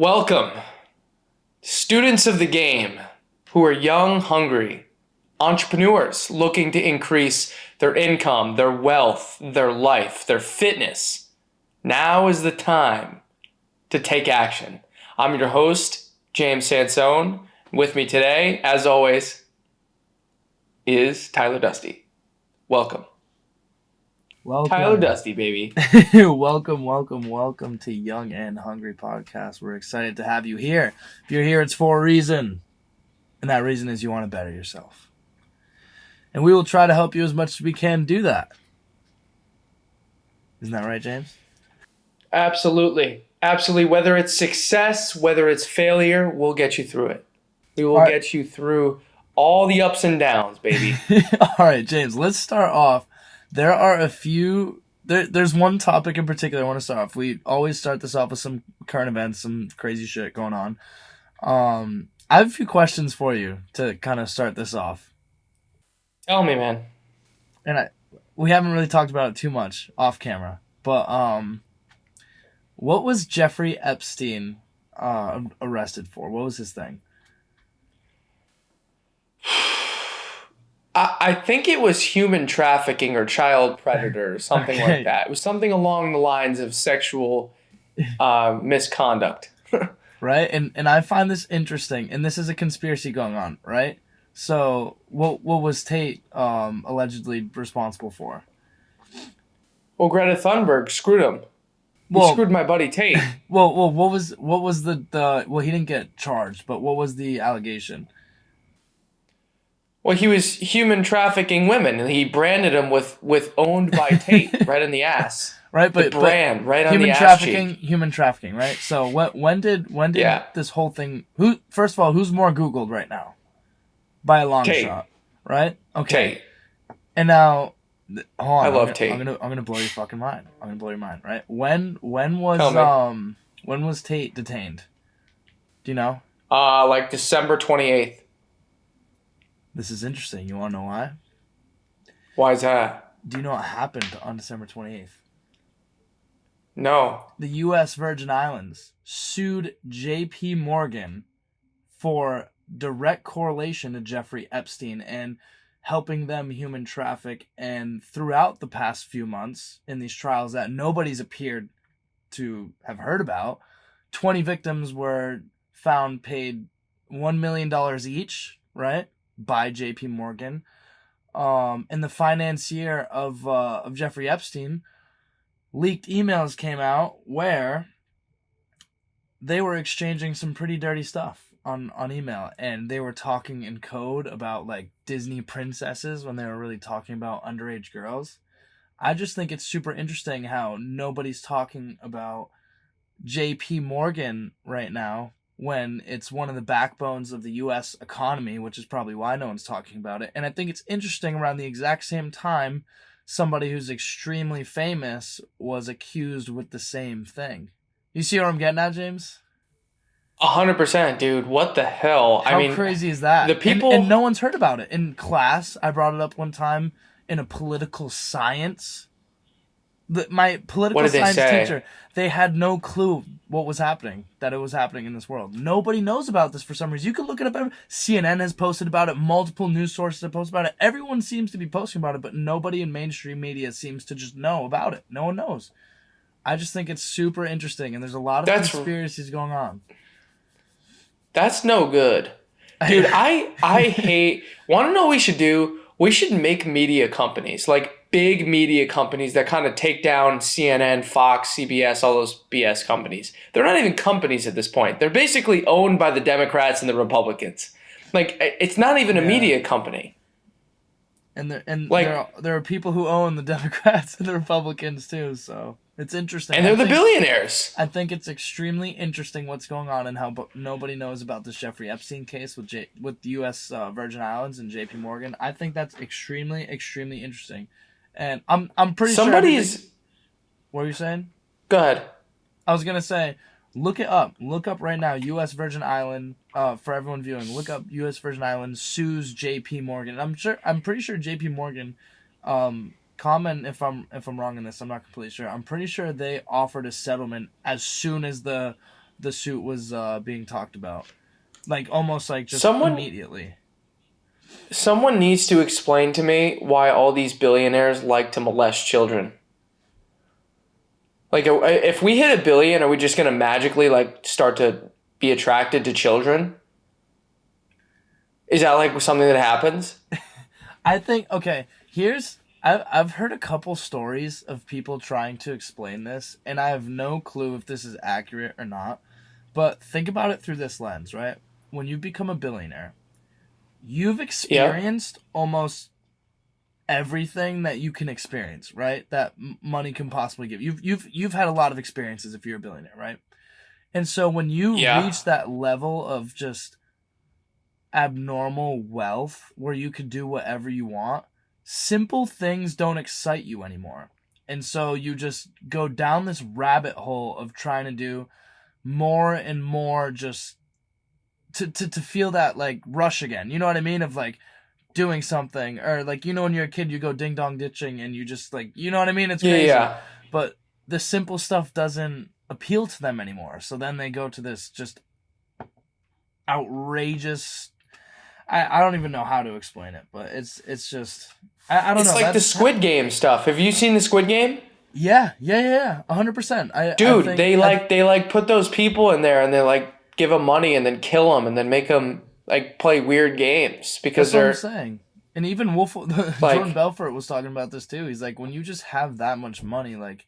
Welcome, students of the game who are young, hungry, entrepreneurs looking to increase their income, their wealth, their life, their fitness. Now is the time to take action. I'm your host, James Sansone. With me today, as always, is Tyler Dusty. Welcome. Tyler Dusty, baby. welcome to Young and Hungry podcast. We're excited to have you here. If you're here, it's for a reason. And that reason is you want to better yourself. And we will try to help you as much as we can do that. Isn't that right, James? Absolutely. Absolutely. Whether it's success, whether it's failure, we'll get you through it. We will get you through all the ups and downs, baby. All right, James, let's start off. There are a few... There's one topic in particular I want to start off. We always start this off with some current events, some crazy shit going on. I have a few questions for you to kind of start this off. Tell me, man. And we haven't really talked about it too much off camera, but what was Jeffrey Epstein arrested for? What was his thing? I think it was human trafficking or child predator or something like that. It was something along the lines of sexual misconduct. Right? And I find this interesting, and this is a conspiracy going on, right? So what was Tate allegedly responsible for? Well, Greta Thunberg screwed him. He screwed my buddy Tate. Well, what was the well, he didn't get charged, but what was the allegation? Well, he was human trafficking women, and he branded them with owned by Tate right in the ass. Right, but the brand right on the ass cheek. Human trafficking, right? So when did this whole thing? First of all, who's more Googled right now? By a long Tate. shot, right? Okay. Tate. And now, hold on. I love Tate. I'm gonna blow your fucking mind. I'm gonna blow your mind, right? When was Tate detained? Do you know? Like December 28th. This is interesting. You want to know why? Why is that? Do you know what happened on December 28th? No. The U.S. Virgin Islands sued J.P. Morgan for direct correlation to Jeffrey Epstein and helping them human traffic. And throughout the past few months in these trials that nobody's appeared to have heard about, 20 victims were found paid $1 million each, right? By J.P. Morgan. And the financier of Jeffrey Epstein, leaked emails came out where they were exchanging some pretty dirty stuff on email, and they were talking in code about like Disney princesses when they were really talking about underage girls. I just think it's super interesting how nobody's talking about J.P. Morgan right now when it's one of the backbones of the U.S. economy, which is probably why no one's talking about it. And I think it's interesting around the exact same time somebody who's extremely famous was accused with the same thing. You see what I'm getting at, James? 100%, dude. What the hell? How crazy is that? The people... And no one's heard about it. In class, I brought it up one time in a political science. My political science teacher, they had no clue what was happening, that it was happening in this world. Nobody knows about this for some reason. You can look it up. CNN has posted about it. Multiple news sources have posted about it. Everyone seems to be posting about it, but nobody in mainstream media seems to just know about it. No one knows. I just think it's super interesting, and there's a lot of conspiracies going on. That's no good. Dude, I hate... Want to know what we should do? We should make media companies, like big media companies that kind of take down CNN, Fox, CBS, all those BS companies. They're not even companies at this point. They're basically owned by the Democrats and the Republicans. Like, it's not even a media company. And there are people who own the Democrats and the Republicans too, so it's interesting. And they're the billionaires. I think it's extremely interesting what's going on and how nobody knows about this Jeffrey Epstein case with the U.S. Virgin Islands and J.P. Morgan. I think that's extremely, extremely interesting. And I'm pretty sure... What were you saying? Go ahead. I was going to say, look it up. Look up right now, U.S. Virgin Island, for everyone viewing. Look up U.S. Virgin Island sues J.P. Morgan. I'm pretty sure J.P. Morgan, comment if I'm wrong in this, I'm not completely sure. I'm pretty sure they offered a settlement as soon as the the suit was being talked about, like almost like just Someone immediately. someone needs to explain to me why all these billionaires like to molest children. Like, if we hit a billion, are we just gonna magically like start to be attracted to children? Is that like something that happens? I think okay. I've heard a couple stories of people trying to explain this, and I have no clue if this is accurate or not. But think about it through this lens, right? When you become a billionaire, you've Yep. experienced almost everything that you can experience, right? That money can possibly give. You've had a lot of experiences if you're a billionaire, right? And so when you Yeah. reach that level of just abnormal wealth where you could do whatever you want, simple things don't excite you anymore. And so you just go down this rabbit hole of trying to do more and more just to feel that like rush again. You know what I mean? Of like doing something, or like, you know, when you're a kid you go ding dong ditching and you just like, you know what I mean? It's Yeah. crazy. Yeah. But the simple stuff doesn't appeal to them anymore. So then they go to this just outrageous, I don't even know how to explain it, but it's just I don't It's know. like the That's Squid Game stuff. Have you seen the Squid Game? yeah, 100%. I Dude, think they put those people in there and they like give them money and then kill them and then make them like play weird games because that's what I'm they're saying. And even Wolf Jordan like, Belfort was talking about this too. He's like, when you just have that much money, like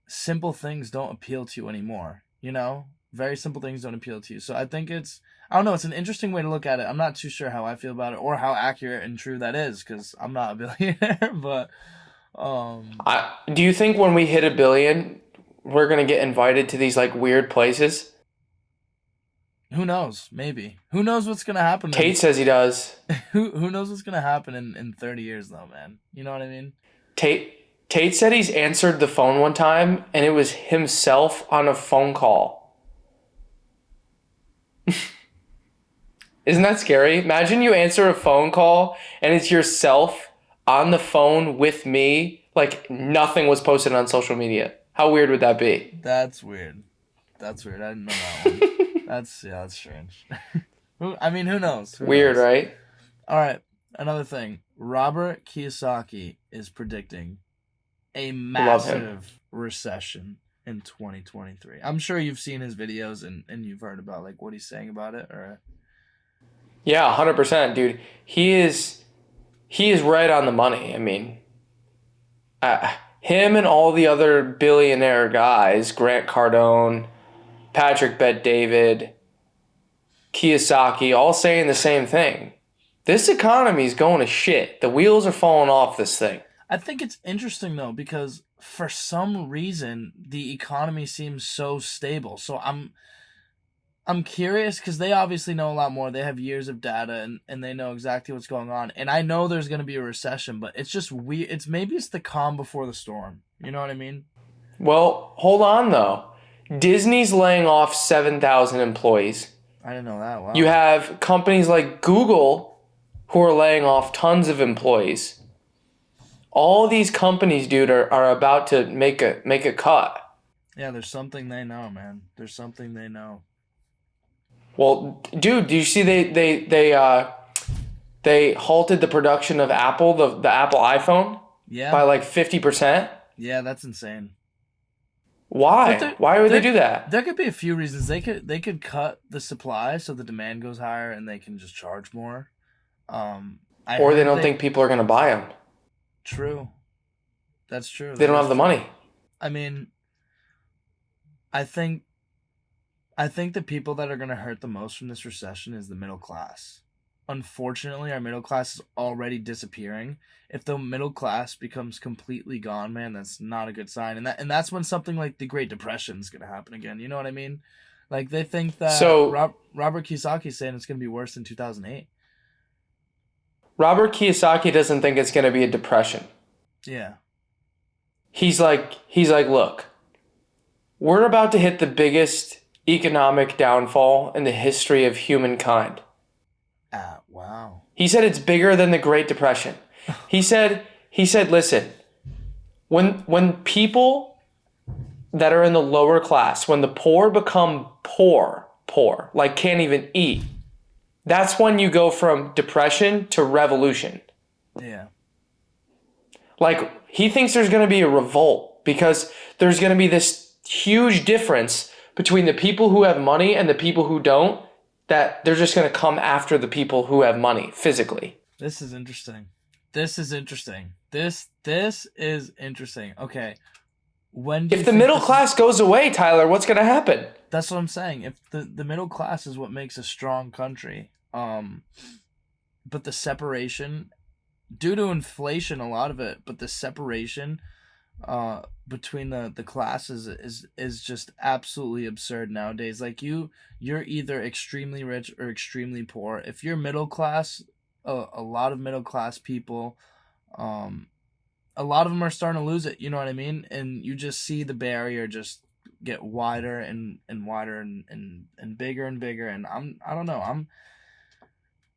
simple things don't appeal to you anymore. You know, very simple things don't appeal to you. So I think I don't know. It's an interesting way to look at it. I'm not too sure how I feel about it or how accurate and true that is because I'm not a billionaire. But do you think when we hit a billion, we're gonna get invited to these like weird places? who knows? Maybe. Who knows what's gonna happen Tate in says he does. who knows what's gonna happen in 30 years though, man. You know what I mean? Tate said he's answered the phone one time and it was himself on a phone call. Isn't that scary? Imagine you answer a phone call and it's yourself on the phone with me. Like nothing was posted on social media. How weird would that be? That's weird. That's weird. I didn't know that one. That's strange. I mean, who knows? Who Weird, knows? right? All right. Another thing. Robert Kiyosaki is predicting a Love him. massive recession in 2023. I'm sure you've seen his videos and you've heard about like what he's saying about it, or Yeah, 100%, dude. He is right on the money. I mean, him and all the other billionaire guys, Grant Cardone, Patrick Bet-David, Kiyosaki, all saying the same thing. This economy is going to shit. The wheels are falling off this thing. I think it's interesting though because for some reason the economy seems so stable. So I'm curious because they obviously know a lot more. They have years of data and they know exactly what's going on. And I know there's going to be a recession, but it's just weird. It's the calm before the storm. You know what I mean? Well, hold on though. Disney's laying off 7,000 employees. I didn't know that. You Wow. have companies like Google who are laying off tons of employees. All these companies, dude, are about to make a cut. Yeah, there's something they know, man. There's something they know. Well, dude, do you see they halted the production of Apple, the Apple iPhone Yeah. by like 50%? Yeah, that's insane. But Why? Why would they do that? there could be a few reasons. They could cut the supply so the demand goes higher and they can just charge more. I Or they heard don't think people are going to buy them. true. That's true. They That don't is have the true. money. I mean, I think I think the people that are going to hurt the most from this recession is the middle class. Unfortunately, our middle class is already disappearing. If the middle class becomes completely gone, man, that's not a good sign. And that's when something like the Great Depression is going to happen again. You know what I mean? Like they think that So Robert Kiyosaki is saying it's going to be worse than 2008. Robert Kiyosaki doesn't think it's going to be a depression. Yeah. He's like, look, we're about to hit the biggest economic downfall in the history of humankind. Ah, wow. He said it's bigger than the Great Depression. He said, listen, when people that are in the lower class, when the poor become poor, like can't even eat, that's when you go from depression to revolution. Yeah. Like, he thinks there's going to be a revolt because there's going to be this huge difference between the people who have money and the people who don't, that they're just going to come after the people who have money physically. This is interesting. This is interesting. This is interesting. Okay. When do you If the think middle class goes away, Tyler, what's going to happen? That's what I'm saying. If the middle class is what makes a strong country, but the separation, due to inflation, a lot of it, but the separation between the classes is just absolutely absurd nowadays. Like you're either extremely rich or extremely poor. If you're middle class, a lot of middle class people, a lot of them are starting to lose it. You know what I mean? And you just see the barrier just get wider and wider and bigger and bigger. And I don't know.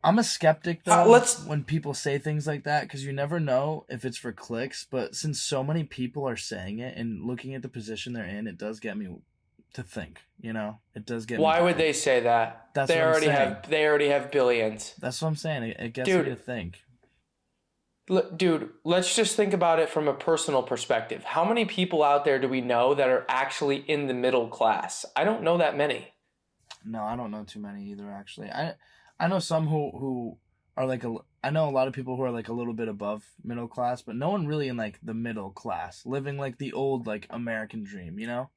I'm a skeptic though when people say things like that, because you never know if it's for clicks. But since so many people are saying it and looking at the position they're in, it does get me to think. You know, it does get. Why would they say that? That's they what already I'm saying. they already have billions. That's what I'm saying. It gets me to think. Dude, let's just think about it from a personal perspective. How many people out there do we know that are actually in the middle class? I don't know that many. No, I don't know too many either. Actually, I know some who are like I know a lot of people who are like a little bit above middle class, but no one really in like the middle class, living like the old like American dream, you know?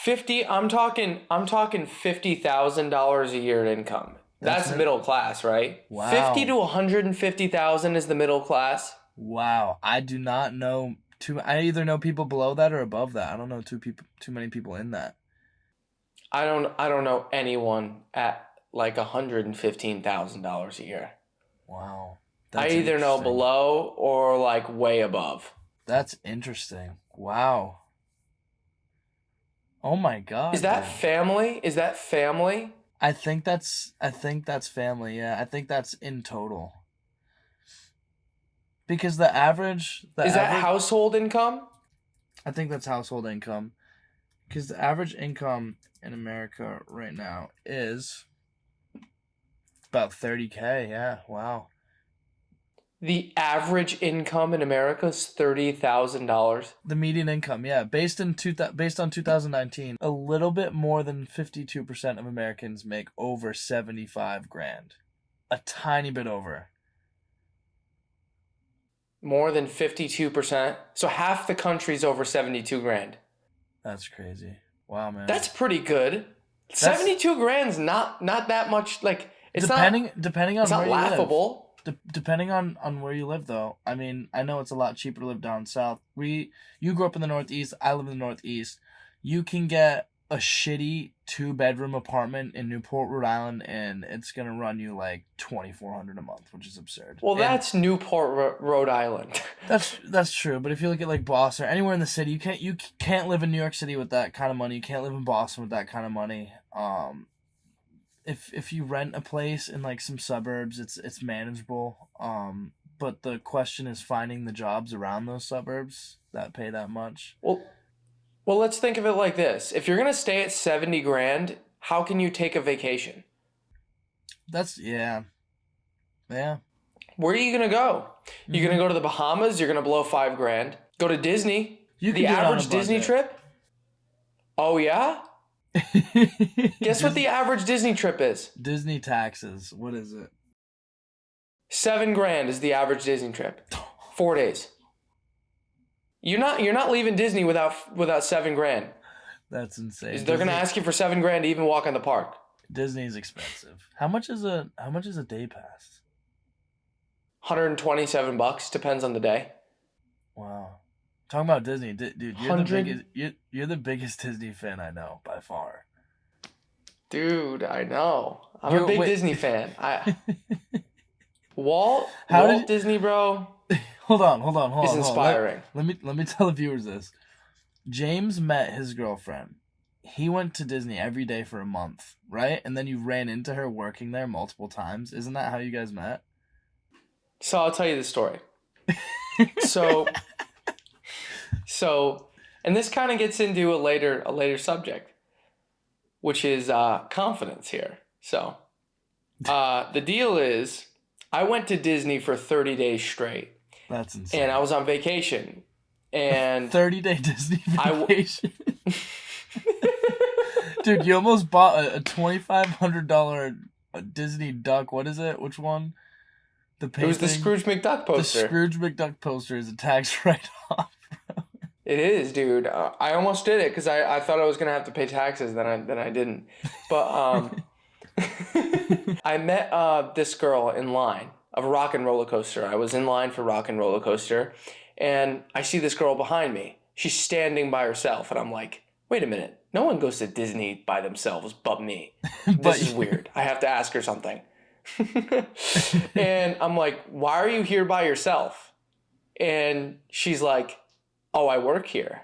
I'm talking $50,000 a year in income. That's middle class, right? Wow. 50 to 150,000 is the middle class. Wow, I do not know I either know people below that or above that. I don't know too many people in that. I don't know anyone at like $115,000 a year. Wow. I either know below or like way above. That's interesting. Wow. Oh my God. Is that family? Is that family? I think that's family. Yeah, I think that's in total. Because the average is that household income? I think that's household income. Because the average income in America right now is about $30K. Yeah, wow. The average income in America is $30,000. The median income, yeah, based on 2019, a little bit more than 52% of Americans make over 75 grand. A tiny bit over. More than 52%. So half the country's over 72 grand. That's crazy. Wow, man. That's pretty good. 72 grand's not that much. Like, it's depending on it's where not laughable. You live. Depending on where you live, though. I mean, I know it's a lot cheaper to live down south. You grew up in the Northeast. I live in the Northeast. You can get a shitty 2-bedroom apartment in Newport, Rhode Island, and it's gonna run you like $2,400 a month, which is absurd. Well, that's Newport, Rhode Island. That's true. But if you look at like Boston or anywhere in the city, you can't live in New York City with that kind of money. You can't live in Boston with that kind of money. If you rent a place in like some suburbs, it's manageable. But the question is finding the jobs around those suburbs that pay that much. Well, let's think of it like this. If you're going to stay at 70 grand, how can you take a vacation? Yeah. Where are you going to go? You're going to go to the Bahamas, you're going to blow 5 grand. Go to Disney. The average Disney trip? Oh, yeah? Guess what the average Disney trip is? Disney taxes. What is it? 7 grand is the average Disney trip. 4 days. You're not leaving Disney without 7 grand. That's insane. They're gonna ask you for 7 grand to even walk in the park. Disney's expensive. How much is a day pass? $127, depends on the day. Wow. Talking about Disney, dude, you're the biggest Disney fan I know by far. Dude, I know. I'm a big Disney fan. Walt Disney, bro. Hold on. It's inspiring. Let me tell the viewers this. James met his girlfriend. He went to Disney every day for a month, right? And then you ran into her working there multiple times. Isn't that how you guys met? So I'll tell you the story. So, And this kind of gets into a later subject, which is confidence here. So the deal is, I went to Disney for 30 days straight, That's insane. and I was on vacation, and 30-day Disney I vacation. Dude, you almost bought a $2,500 Disney duck. What is it? Which one? The painting? It was the Scrooge McDuck poster. The Scrooge McDuck poster is a tax write-off. It is, dude. I almost did it because I thought I was gonna have to pay taxes, then I didn't. But I met this girl in line of a rock and roller coaster. I was in line for rock and roller coaster, and I see this girl behind me. She's standing by herself, and I'm like, wait a minute. No one goes to Disney by themselves but me. This is weird. I have to ask her something. And I'm like, why are you here by yourself? And she's like, oh, I work here.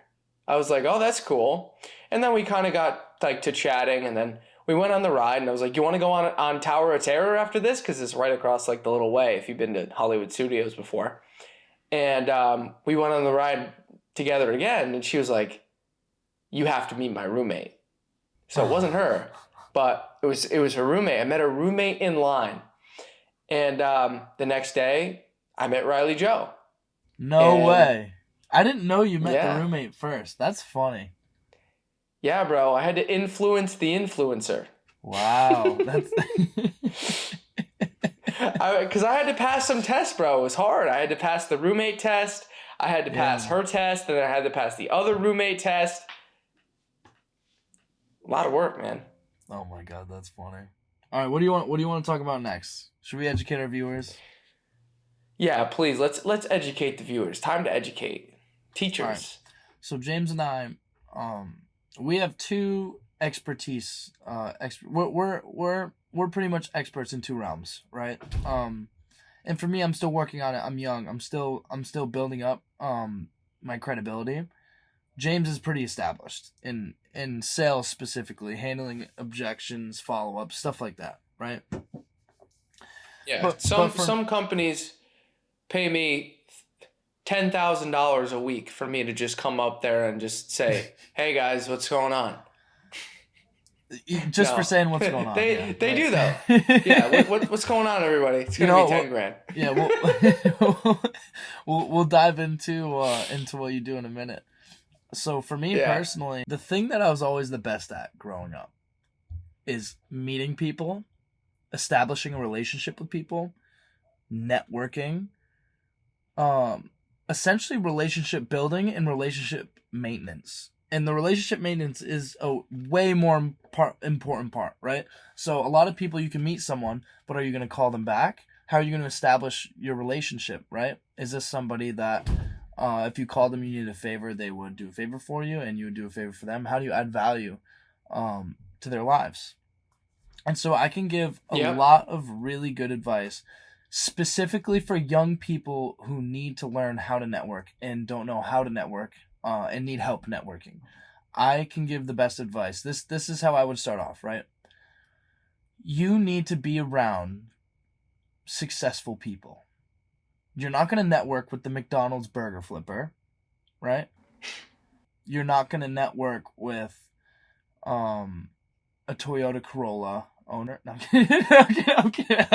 I was like, oh, that's cool. And then we kind of got like to chatting, and then we went on the ride, and I was like, you want to go on Tower of Terror after this? Because it's right across like the little way if you've been to Hollywood Studios before. And we went on the ride together again, and she was like, you have to meet my roommate. So it wasn't her, but it was her roommate. I met her roommate in line. And the next day, I met Riley Joe. No way. I didn't know you met the roommate first. That's funny. Yeah, bro. I had to influence the influencer. Wow. That's because I had to pass some tests, bro. It was hard. I had to pass the roommate test. I had to pass her test, and then I had to pass the other roommate test. A lot of work, man. Oh my god, that's funny. All right, what do you want to talk about next? Should we educate our viewers? Yeah, please. Let's educate the viewers. Time to educate. Teachers. Right. So James and I, we have two expertise. We're pretty much experts in two realms, right? And for me, I'm still working on it. I'm young. I'm still building up my credibility. James is pretty established in sales, specifically handling objections, follow-ups, stuff like that, right? Yeah. Some companies pay me $10,000 a week for me to just come up there and just say, "Hey guys, what's going on?" Just for saying what's going on. They do though. Yeah. What's going on, everybody? It's gonna be $10,000. Yeah. We'll dive into what you do in a minute. So for me personally, the thing that I was always the best at growing up is meeting people, establishing a relationship with people, networking, essentially relationship building and relationship maintenance. And the relationship maintenance is a way more important part, right? So a lot of people, you can meet someone, but are you going to call them back? How are you going to establish your relationship, right? Is this somebody that if you called them, you needed a favor, they would do a favor for you, and you would do a favor for them? How do you add value to their lives? And so I can give a lot of really good advice, specifically for young people who need to learn how to network and don't know how to network and need help networking. I can give the best advice. This is how I would start off, right? You need to be around successful people. You're not going to network with the McDonald's burger flipper, right? You're not going to network with a Toyota Corolla owner. No, I'm kidding.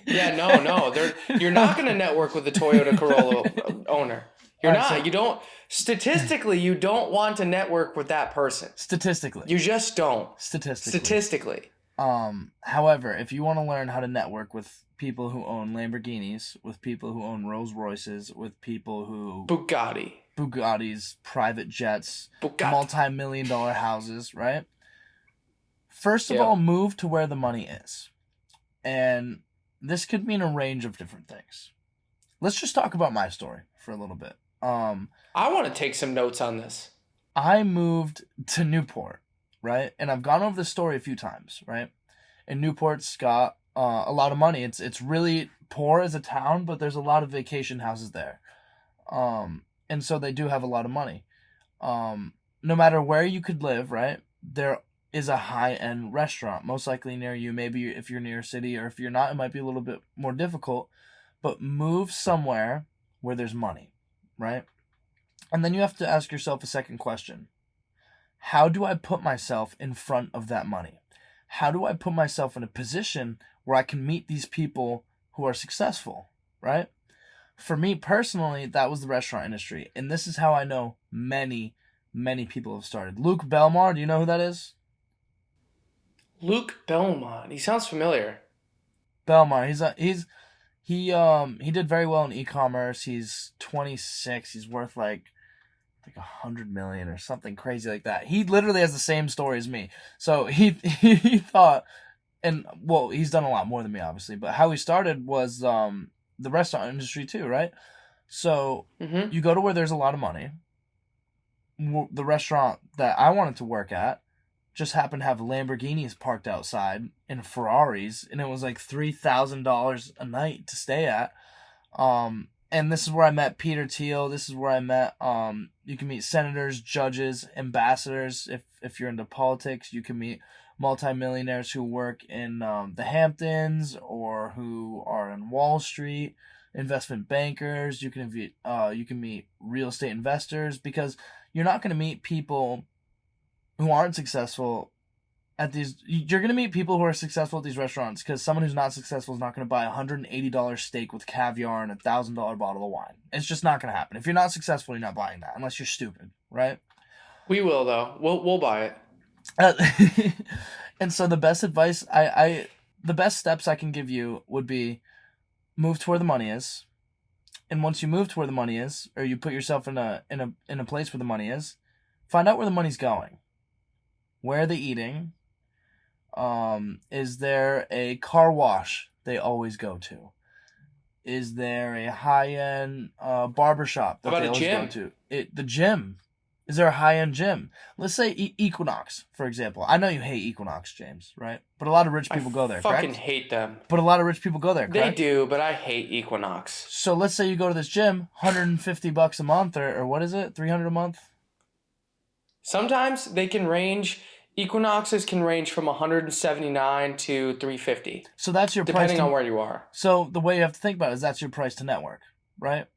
Yeah, no. You're not going to network with the Toyota Corolla owner. You're not. So, you don't. Statistically, you don't want to network with that person. Statistically. You just don't. Statistically. However, if you want to learn how to network with people who own Lamborghinis, with people who own Rolls Royces, with people who... Bugattis, private jets, multi-million-dollar houses, right? First of all, move to where the money is. And this could mean a range of different things. Let's just talk about my story for a little bit. I want to take some notes on this. I moved to Newport, right? And I've gone over this story a few times, right? And Newport's got a lot of money. It's really poor as a town, but there's a lot of vacation houses there. And so they do have a lot of money. No matter where you could live, right? There is a high-end restaurant, most likely near you. Maybe if you're near a city, or if you're not, it might be a little bit more difficult. But move somewhere where there's money, right? And then you have to ask yourself a second question. How do I put myself in front of that money? How do I put myself in a position where I can meet these people who are successful, right? For me personally, that was the restaurant industry. And this is how I know many, many people have started. Luke Belmar, do you know who that is? Luke Belmont. He sounds familiar. Belmar, he did very well in e-commerce. He's 26. He's worth like 100 million or something crazy like that. He literally has the same story as me. So he thought, and well, he's done a lot more than me, obviously. But how he started was the restaurant industry too, right? So Mm-hmm. you go to where there's a lot of money. The restaurant that I wanted to work at just happened to have Lamborghinis parked outside and Ferraris, and it was like $3,000 a night to stay at. And this is where I met Peter Thiel. This is where I met you can meet senators, judges, ambassadors. If you're into politics, you can meet multimillionaires who work in the Hamptons or who are in Wall Street, investment bankers. You can meet real estate investors, because you're not going to meet people who aren't successful at these. You're going to meet people who are successful at these restaurants, because someone who's not successful is not going to buy a $180 steak with caviar and $1,000 bottle of wine. It's just not going to happen. If you're not successful, you're not buying that unless you're stupid, right? We will though. We'll buy it. Uh, and so the best advice the best steps I can give you would be move to where the money is. And once you move to where the money is, or you put yourself in a place where the money is, find out where the money's going. Where are they eating? Is there a car wash they always go to? Is there a high-end barbershop How that about they a always go gym? to? The gym. Is there a high-end gym? Let's say Equinox, for example. I know you hate Equinox, James, right? But a lot of rich I people go there, fucking correct? hate them. But a lot of rich people go there, They correct? do, but I hate Equinox. So let's say you go to this gym, $150 a month, or what is it? 300 a month? Sometimes they can range. Equinoxes can range from 179 to 350, So that's your price depending to on where you are. So the way you have to think about it is that's your price to network, right?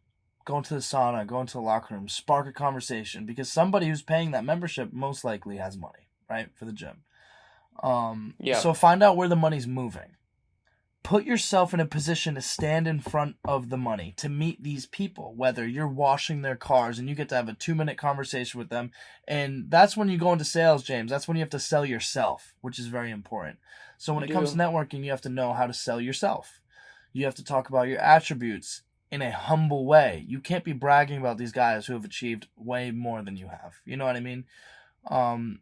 Go into the sauna, go into the locker room, spark a conversation, because somebody who's paying that membership most likely has money, right, for the gym. Yeah. So find out where the money's moving. Put yourself in a position to stand in front of the money, to meet these people, whether you're washing their cars and you get to have a 2-minute conversation with them. And that's when you go into sales, James. That's when you have to sell yourself, which is very important. So when it comes to networking, you have to know how to sell yourself. You have to talk about your attributes in a humble way. You can't be bragging about these guys who have achieved way more than you have. You know what I mean? And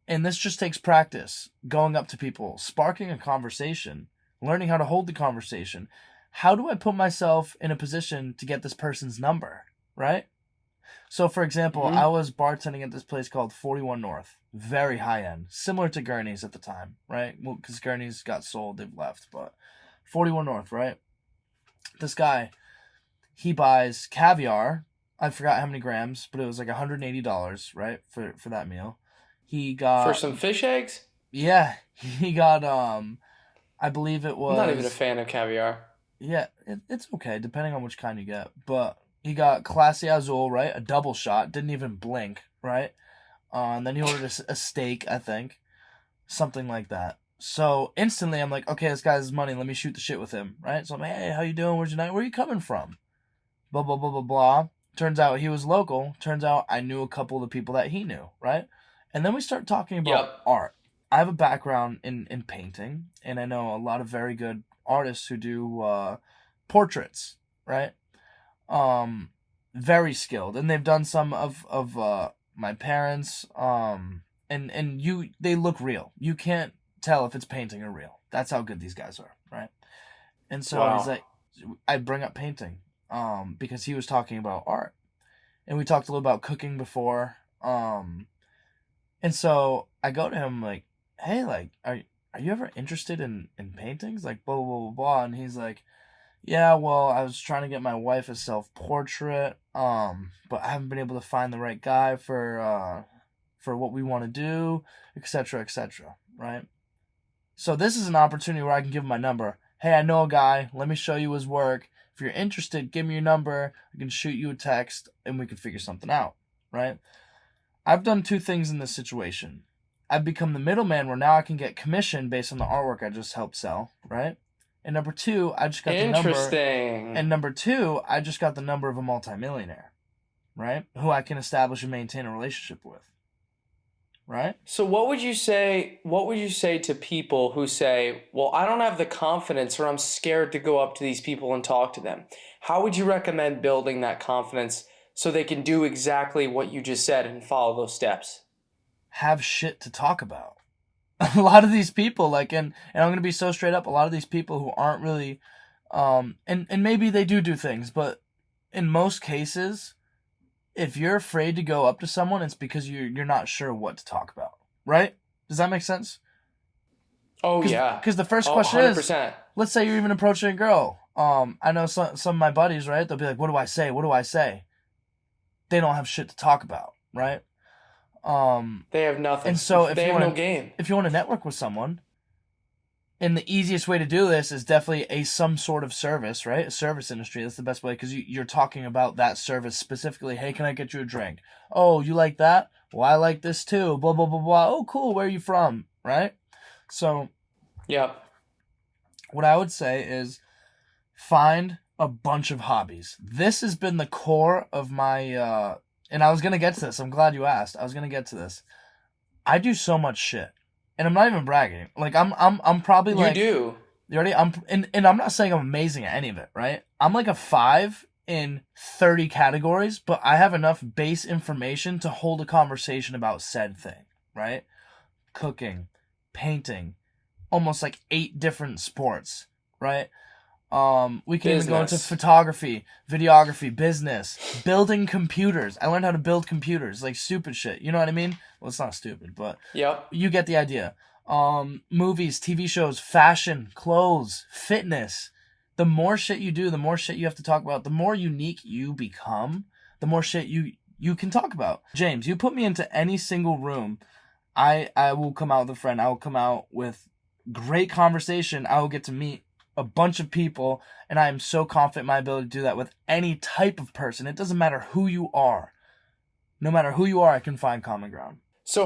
this just takes practice. Going up to people, sparking a conversation, learning how to hold the conversation. How do I put myself in a position to get this person's number, right? So, for example, I was bartending at this place called 41 North. Very high end. Similar to Gurney's at the time, right? Well, because Gurney's got sold, they've left. But 41 North, right? This guy, he buys caviar. I forgot how many grams, but it was like $180, right? For that meal. He got... For some fish eggs? Yeah. He got... I believe it was... I'm not even a fan of caviar. Yeah, it's okay, depending on which kind you get. But he got Clase Azul, right? A double shot. Didn't even blink, right? And then he ordered a steak, I think. Something like that. So instantly I'm like, okay, this guy has money. Let me shoot the shit with him, right? So I'm like, hey, how you doing? Where's your night? Where are you coming from? Blah, blah, blah, blah, blah. Turns out he was local. Turns out I knew a couple of the people that he knew, right? And then we start talking about art. I have a background in painting, and I know a lot of very good artists who do portraits, right? Very skilled, and they've done some of my parents. And they look real. You can't tell if it's painting or real. That's how good these guys are, right? And so he's like, I bring up painting, because he was talking about art, and we talked a little about cooking before, and so I go to him like, hey, like, are you ever interested in paintings? Like, blah, blah, blah, blah. And he's like, yeah, well, I was trying to get my wife a self-portrait, but I haven't been able to find the right guy for what we want to do, etc., right? So this is an opportunity where I can give him my number. Hey, I know a guy. Let me show you his work. If you're interested, give me your number. I can shoot you a text and we can figure something out, right? I've done two things in this situation. I've become the middleman where now I can get commission based on the artwork I just helped sell, right? And number two, I just got the number. Interesting. And number two, I just got the number of a multimillionaire, right? Who I can establish and maintain a relationship with. Right? So what would you say to people who say, "Well, I don't have the confidence or I'm scared to go up to these people and talk to them." How would you recommend building that confidence so they can do exactly what you just said and follow those steps? Have shit to talk about. A lot of these people, like, and I'm going to be so straight up, a lot of these people who aren't really, and maybe they do things, but in most cases, if you're afraid to go up to someone, it's because you're not sure what to talk about, right? Does that make sense? Oh, yeah. Because the first question 100%. is, let's say you're even approaching a girl. I know some of my buddies, right? They'll be like, "What do I say? What do I say?" They don't have shit to talk about, right? They have nothing. And so they have no game. If you want to network with someone, and the easiest way to do this is definitely some sort of service, right? A service industry. That's the best way because you're talking about that service specifically. Hey, can I get you a drink? Oh, you like that? Well, I like this too. Blah, blah, blah, blah. Oh, cool. Where are you from? Right? So, Yep. what I would say is find a bunch of hobbies. This has been the core of my, and I was going to get to this. I'm glad you asked. I was going to get to this. I do so much shit. And I'm not even bragging. Like I'm probably like you do. You ready? And I'm not saying I'm amazing at any of it, right? I'm like a 5 in 30 categories, but I have enough base information to hold a conversation about said thing, right? Cooking, painting, almost like 8 different sports, right? We can even go into photography, videography, business, building computers. I learned how to build computers, like stupid shit. You know what I mean? Well, it's not stupid, but yep. You get the idea. Movies, TV shows, fashion, clothes, fitness. The more shit you do, the more shit you have to talk about. The more unique you become, the more shit you can talk about. James, you put me into any single room, I will come out with a friend. I will come out with great conversation. I will get to meet a bunch of people, and I am so confident in my ability to do that with any type of person. It doesn't matter who you are. No matter who you are, I can find common ground. So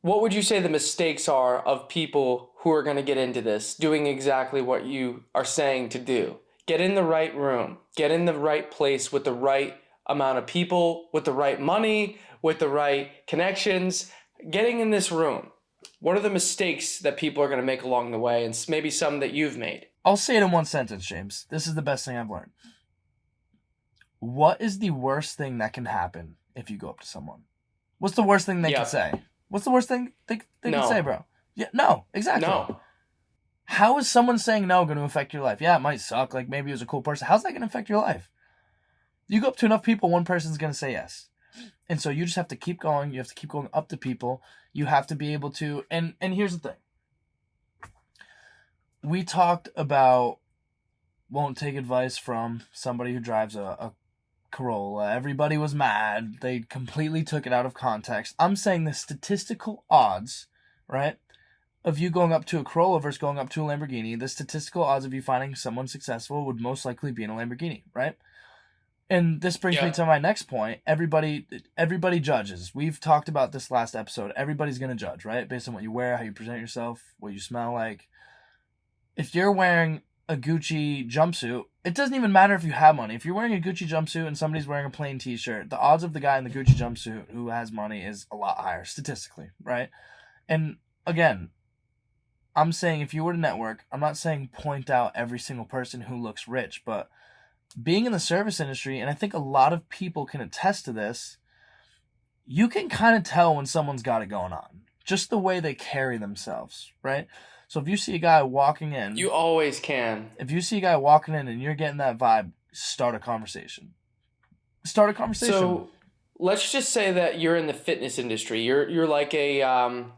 what would you say the mistakes are of people who are going to get into this, doing exactly what you are saying to do? Get in the right room, get in the right place with the right amount of people, with the right money, with the right connections, getting in this room. What are the mistakes that people are going to make along the way, and maybe some that you've made? I'll say it in one sentence, James. This is the best thing I've learned. What is the worst thing that can happen if you go up to someone? What's the worst thing they can say? What's the worst thing they can say, bro? Yeah, no, exactly. No. How is someone saying no going to affect your life? Yeah, it might suck. Like maybe it was a cool person. How's that going to affect your life? You go up to enough people, one person's going to say yes. And so you just have to keep going. You have to keep going up to people. You have to be able to, and here's the thing. We talked about won't take advice from somebody who drives a Corolla. Everybody was mad. They completely took it out of context. I'm saying the statistical odds, right, of you going up to a Corolla versus going up to a Lamborghini, the statistical odds of you finding someone successful would most likely be in a Lamborghini, right? And this brings me to my next point. Everybody judges. We've talked about this last episode. Everybody's going to judge, right? Based on what you wear, how you present yourself, what you smell like. If you're wearing a Gucci jumpsuit, it doesn't even matter if you have money. If you're wearing a Gucci jumpsuit and somebody's wearing a plain t-shirt, the odds of the guy in the Gucci jumpsuit who has money is a lot higher, statistically, right? And again, I'm saying if you were to network, I'm not saying point out every single person who looks rich, but being in the service industry, and I think a lot of people can attest to this, you can kind of tell when someone's got it going on. Just the way they carry themselves, right? So if you see a guy walking in... You always can. If you see a guy walking in and you're getting that vibe, start a conversation. Start a conversation. So let's just say that you're in the fitness industry. You're like a...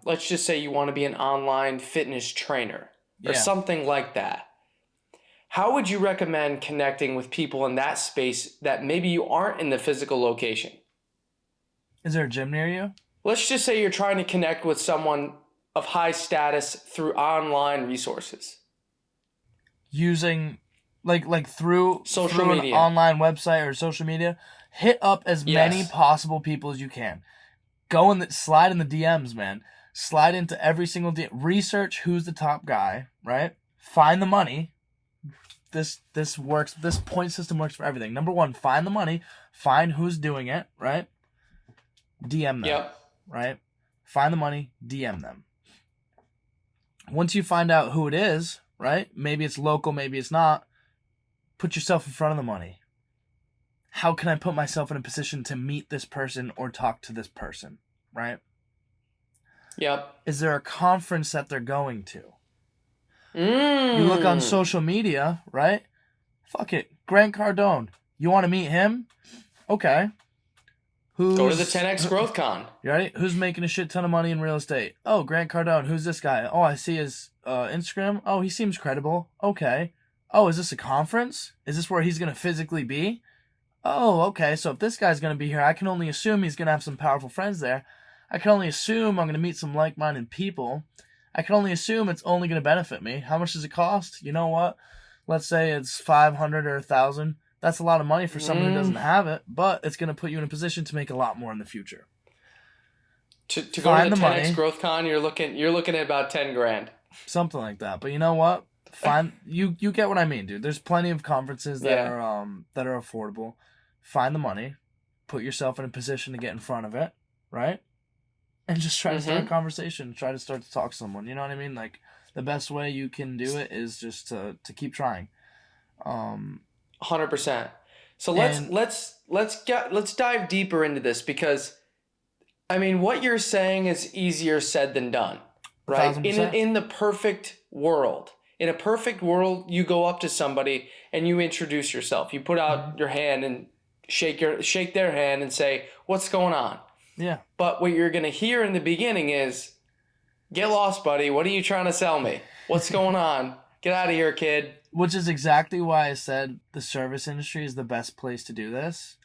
let's just say you want to be an online fitness trainer or something like that. How would you recommend connecting with people in that space that maybe you aren't in the physical location? Is there a gym near you? Let's just say you're trying to connect with someone of high status through online resources. using like through Social an media. online website or social media. Hit up as many Yes. possible people as you can. Go in slide in the DMs, man. Slide into every single DM. Research who's the top guy, right? Find the money. This works. This point system works for everything. Number one, find the money. Find who's doing it, right? DM them, Yep. right? Find the money, DM them. Once you find out who it is, right? Maybe it's local, maybe it's not. Put yourself in front of the money. How can I put myself in a position to meet this person or talk to this person, right? Yep. Is there a conference that they're going to? Mm. You look on social media, right? Fuck it. Grant Cardone. You want to meet him? Okay. Go to the 10X Growth Con. You ready? Who's making a shit ton of money in real estate? Oh, Grant Cardone. Who's this guy? Oh, I see his Instagram. Oh, he seems credible. Okay. Oh, is this a conference? Is this where he's going to physically be? Oh, okay. So if this guy's going to be here, I can only assume he's going to have some powerful friends there. I can only assume I'm going to meet some like-minded people. I can only assume it's only going to benefit me. How much does it cost? You know what? Let's say it's $500 or $1,000. That's a lot of money for someone who doesn't have it, but it's going to put you in a position to make a lot more in the future. To go to the 10X Growth Con, you're looking at about 10 grand. Something like that. But you know what? You get what I mean, dude. There's plenty of conferences that are affordable. Find the money, put yourself in a position to get in front of it, right? And just try to start a conversation, try to start to talk to someone. You know what I mean? Like the best way you can do it is just to keep trying. 100%. So let's dive deeper into this, because I mean, what you're saying is easier said than done, right? 1,000%. In the perfect world, in a perfect world, you go up to somebody and you introduce yourself. You put out your hand and shake their hand and say, "What's going on?" Yeah. But what you're going to hear in the beginning is, "Get lost, buddy. What are you trying to sell me? What's going on? Get out of here, kid." Which is exactly why I said the service industry is the best place to do this.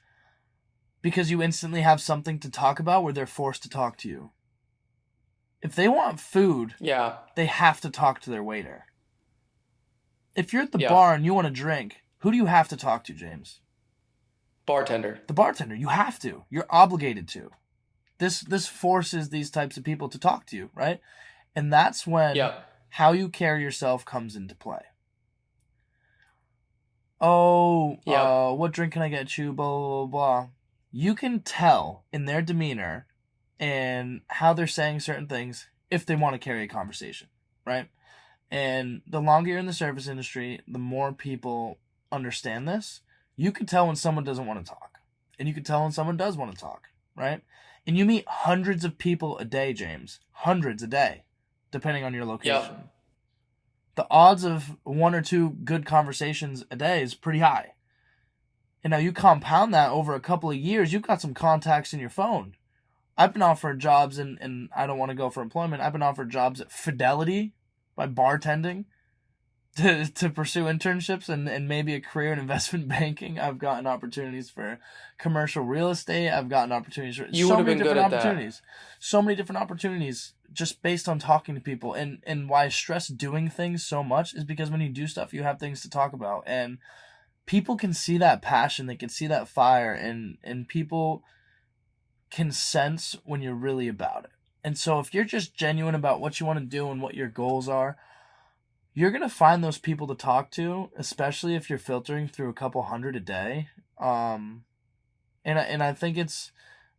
Because you instantly have something to talk about where they're forced to talk to you. If they want food, they have to talk to their waiter. If you're at the bar and you want a drink, who do you have to talk to, James? Bartender. The bartender. You have to. You're obligated to. This forces these types of people to talk to you, right? And that's when how you carry yourself comes into play. Oh, what drink can I get you? Blah, blah, blah, blah. You can tell in their demeanor and how they're saying certain things if they want to carry a conversation, right? And the longer you're in the service industry, the more people understand this. You can tell when someone doesn't want to talk. And you can tell when someone does want to talk, right? And you meet hundreds of people a day, James. Hundreds a day, depending on your location. Yep. The odds of one or two good conversations a day is pretty high. And now you compound that over a couple of years, you've got some contacts in your phone. I've been offered jobs, and I don't want to go for employment. I've been offered jobs at Fidelity by bartending to pursue internships and maybe a career in investment banking. I've gotten opportunities for commercial real estate. I've gotten opportunities for so many different opportunities. So many different opportunities just based on talking to people. And why I stress doing things so much is because when you do stuff, you have things to talk about. And people can see that passion. They can see that fire. And people can sense when you're really about it. And so if you're just genuine about what you want to do and what your goals are, you're going to find those people to talk to, especially if you're filtering through a couple hundred a day. And I think that's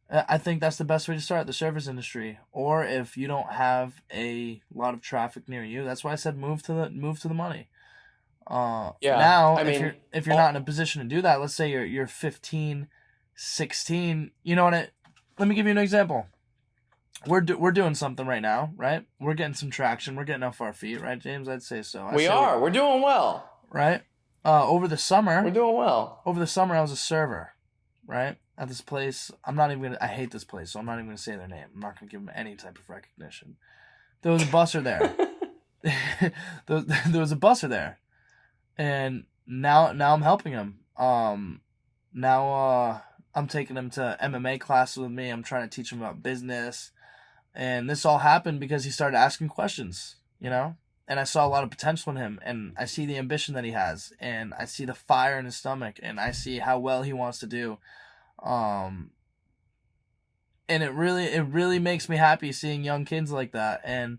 the best way to start the service industry. Or if you don't have a lot of traffic near you, that's why I said move to the money. Now, I mean, if you're not in a position to do that, let's say you're 15, 16, you know what? Let me give you an example. We're doing something right now, right? We're getting some traction. We're getting off our feet, right, James? I'd say so. We're doing well. Right? Over the summer. We're doing well. Over the summer, I was a server, right? At this place. I hate this place, so I'm not even going to say their name. I'm not going to give them any type of recognition. There was a busser there. there was a busser there. And now I'm helping him. Now I'm taking him to MMA classes with me. I'm trying to teach him about business. And this all happened because he started asking questions, you know? And I saw a lot of potential in him, and I see the ambition that he has, and I see the fire in his stomach, and I see how well he wants to do. And it really makes me happy seeing young kids like that. And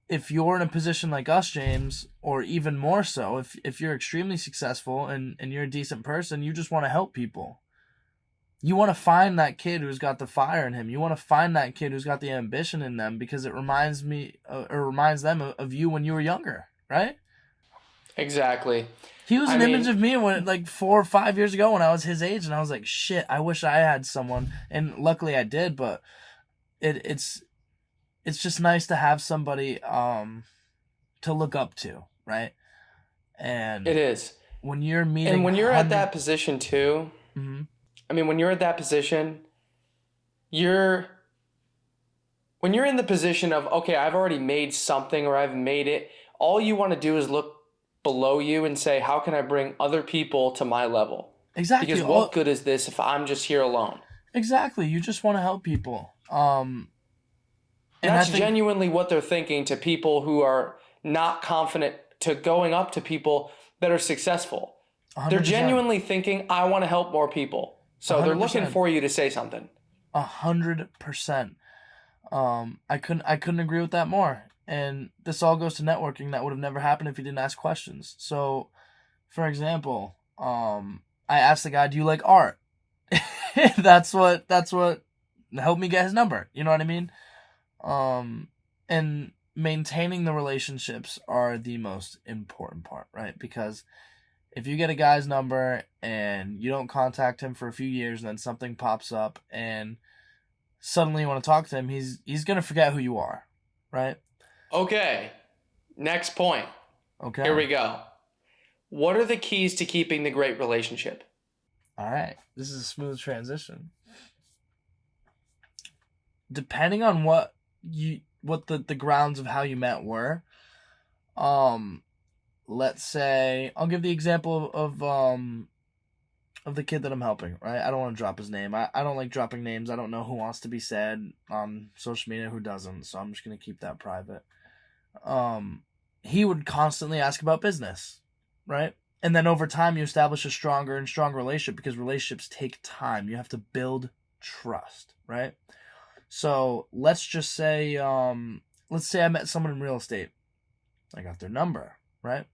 if you're in a position like us, James, or even more so, if you're extremely successful and you're a decent person, you just want to help people. You want to find that kid who's got the fire in him. You want to find that kid who's got the ambition in them, because it reminds them of you when you were younger, right? Exactly. He was an image of me when, like, 4 or 5 years ago when I was his age, and I was like, shit, I wish I had someone. And luckily I did, but it's just nice to have somebody to look up to, right? And it is. When you're meeting, and when you're at that position too, mm-hmm. I mean, when you're at that position, when you're in the position of, okay, I've already made something, or I've made it, all you want to do is look below you and say, how can I bring other people to my level? Exactly. Because what good is this if I'm just here alone? Exactly. You just want to help people. And that's genuinely what they're thinking to people who are not confident, to going up to people that are successul. 100%. They're genuinely thinking, I want to help more people. So 100%. They're looking for you to say something. 100%. I couldn't agree with that more. And this all goes to networking. That would have never happened if you didn't ask questions. So, for example, I asked the guy, "Do you like art?" That's what helped me get his number. You know what I mean? And maintaining the relationships are the most important part, right? Because if you get a guy's number and you don't contact him for a few years, and then something pops up and suddenly you want to talk to him, he's going to forget who you are, right? Okay. Next point. Okay. Here we go. What are the keys to keeping the great relationship? All right. This is a smooth transition. Depending on what the grounds of how you met were, let's say I'll give the example of the kid that I'm helping, right? I don't want to drop his name. I don't like dropping names. I don't know who wants to be said on social media, who doesn't, so I'm just going to keep that private. He would constantly ask about business, right? And then over time you establish a stronger and stronger relationship, because relationships take time. You have to build trust, right? So let's just say I met someone in real estate. I got their number, right?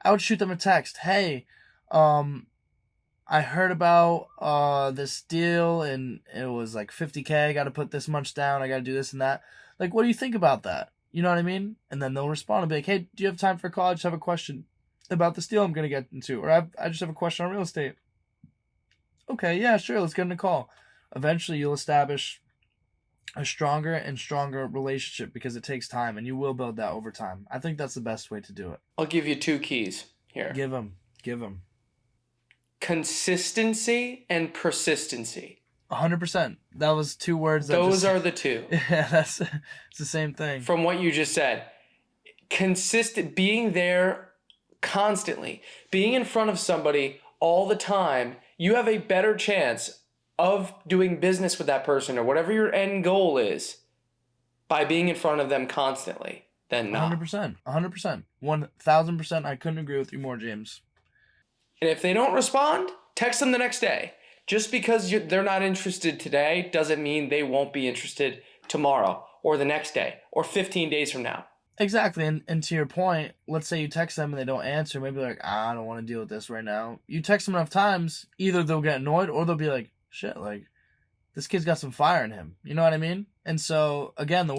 I would shoot them a text. Hey, I heard about this deal, and it was like $50K. I got to put this much down. I got to do this and that. Like, what do you think about that? You know what I mean? And then they'll respond and be like, hey, do you have time for a call? I just have a question about this deal I'm going to get into. Or I just have a question on real estate. Okay, yeah, sure. Let's get in a call. Eventually, you'll establish a stronger and stronger relationship, because it takes time, and you will build that over time. I think that's the best way to do it. I'll give you 2 keys here. Give them. Consistency and persistency. 100%. That was 2 words. Those are the 2. Yeah, it's the same thing. From what you just said. Consistent, being there constantly, being in front of somebody all the time, you have a better chance of doing business with that person, or whatever your end goal is, by being in front of them constantly than not. 100%. 1,000%. I couldn't agree with you more, James. And if they don't respond, text them the next day. Just because they're not interested today doesn't mean they won't be interested tomorrow, or the next day, or 15 days from now. Exactly. And to your point, let's say you text them and they don't answer. Maybe they're like, I don't want to deal with this right now. You text them enough times, either they'll get annoyed, or they'll be like, shit, like, this kid's got some fire in him. You know what I mean? And so, again, the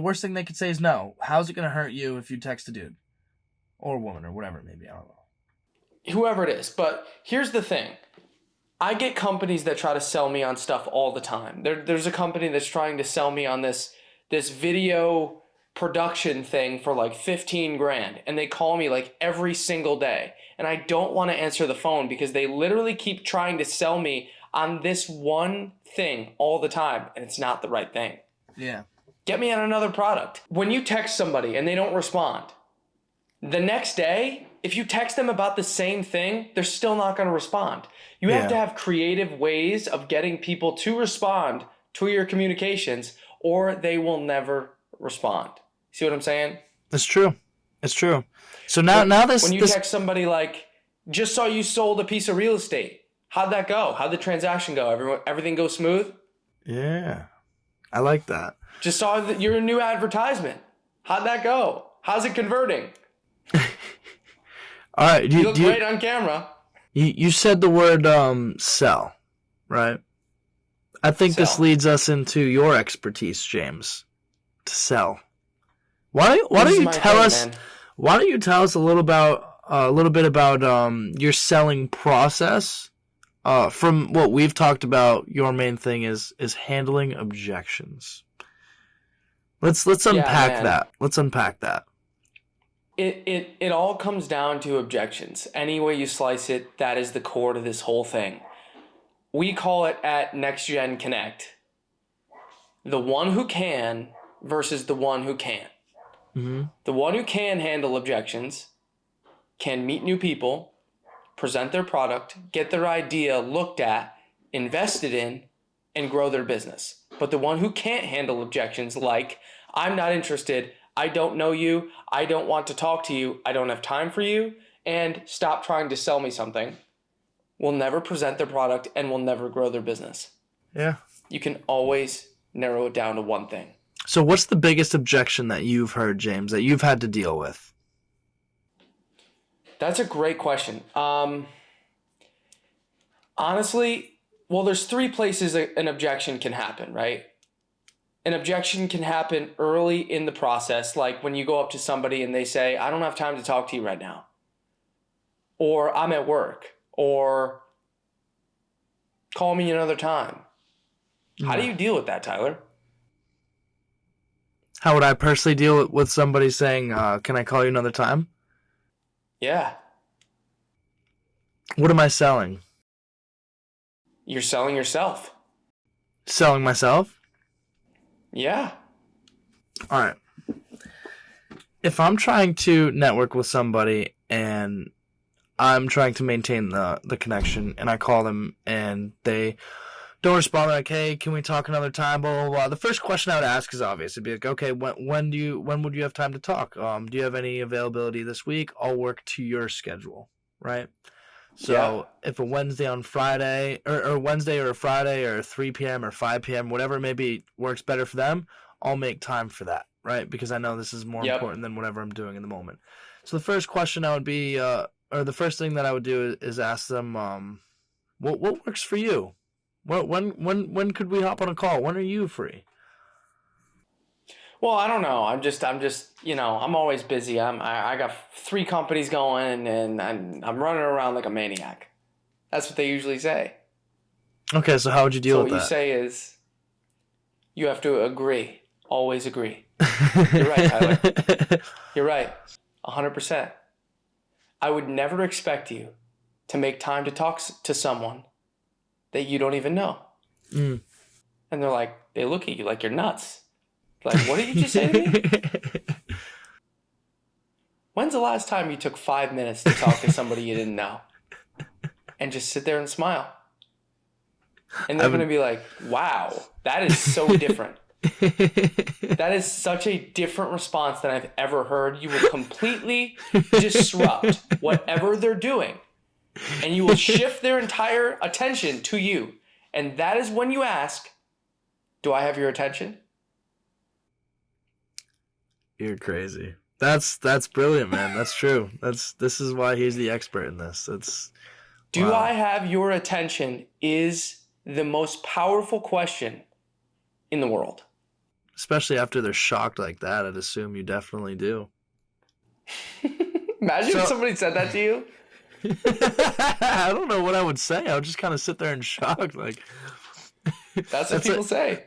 worst thing they could say is no. How's it going to hurt you if you text a dude? Or a woman, or whatever it may be. I don't know. Whoever it is. But here's the thing. I get companies that try to sell me on stuff all the time. There's a company that's trying to sell me on this video production thing for like $15,000, and they call me like every single day, and I don't want to answer the phone, because they literally keep trying to sell me on this one thing all the time, and it's not the right thing. Yeah. Get me on another product. When you text somebody and they don't respond, the next day, if you text them about the same thing, they're still not going to respond. You have to have creative ways of getting people to respond to your communications, or they will never respond. See what I'm saying? That's true. It's true. So now When you text somebody like, just saw you sold a piece of real estate. How'd that go? How'd the transaction go? Everything go smooth? Yeah, I like that. Just saw that you're a new advertisement. How'd that go? How's it converting? All right, You look great on camera. You said the word sell, right? I think this leads us into your expertise, James. To sell. Why don't you tell us? Man. Why don't you tell us a little bit about your selling process? From what we've talked about, your main thing is handling objections. Let's unpack that. Let's unpack that. It all comes down to objections. Any way you slice it, that is the core to this whole thing. We call it at Next Gen Connect, the one who can versus the one who can't. Mm-hmm. The one who can handle objections can meet new people, present their product, get their idea looked at, invested in, and grow their business. But the one who can't handle objections like, I'm not interested, I don't know you, I don't want to talk to you, I don't have time for you, and stop trying to sell me something, will never present their product and will never grow their business. Yeah. You can always narrow it down to one thing. So what's the biggest objection that you've heard, James, that you've had to deal with? That's a great question. Honestly, well, there's 3 places an objection can happen, right? An objection can happen early in the process, like when you go up to somebody and they say, I don't have time to talk to you right now. Or I'm at work. Or call me another time. Yeah. How do you deal with that, Tyler? How would I personally deal with somebody saying, can I call you another time? Yeah. What am I selling? You're selling yourself. Selling myself? Yeah. All right. If I'm trying to network with somebody and I'm trying to maintain the connection and I call them and they don't respond, like, hey, can we talk another time, blah, blah, blah. The first question I would ask is obvious. It'd be like, okay, when would you have time to talk? Do you have any availability this week? I'll work to your schedule, right? So if a Wednesday on Friday or Wednesday or a Friday or 3 p.m. or 5 p.m., whatever it may be, works better for them, I'll make time for that, right? Because I know this is more important than whatever I'm doing in the moment. So the first question I would be, or the first thing that I would do is ask them, what works for you? When could we hop on a call? When are you free? Well, I don't know. I'm just, I'm always busy. I got 3 companies going and I'm running around like a maniac. That's what they usually say. Okay, so how would you deal with that? So what you say is, you have to agree. Always agree. You're right, Tyler. You're right. 100%. I would never expect you to make time to talk to someone that you don't even know. Mm. And they're like, they look at you like you're nuts. Like, what did you just say to me? When's the last time you took 5 minutes to talk to somebody you didn't know? And just sit there and smile. And they're going to be like, wow, that is so different. That is such a different response than I've ever heard. You will completely disrupt whatever they're doing. And you will shift their entire attention to you. And that is when you ask, do I have your attention? You're crazy. That's brilliant, man. That's true. This is why he's the expert in this. Do I have your attention is the most powerful question in the world. Especially after they're shocked like that, I'd assume you definitely do. Imagine if somebody said that to you. I don't know what I would say. I would just kind of sit there in shock, like. That's what people say.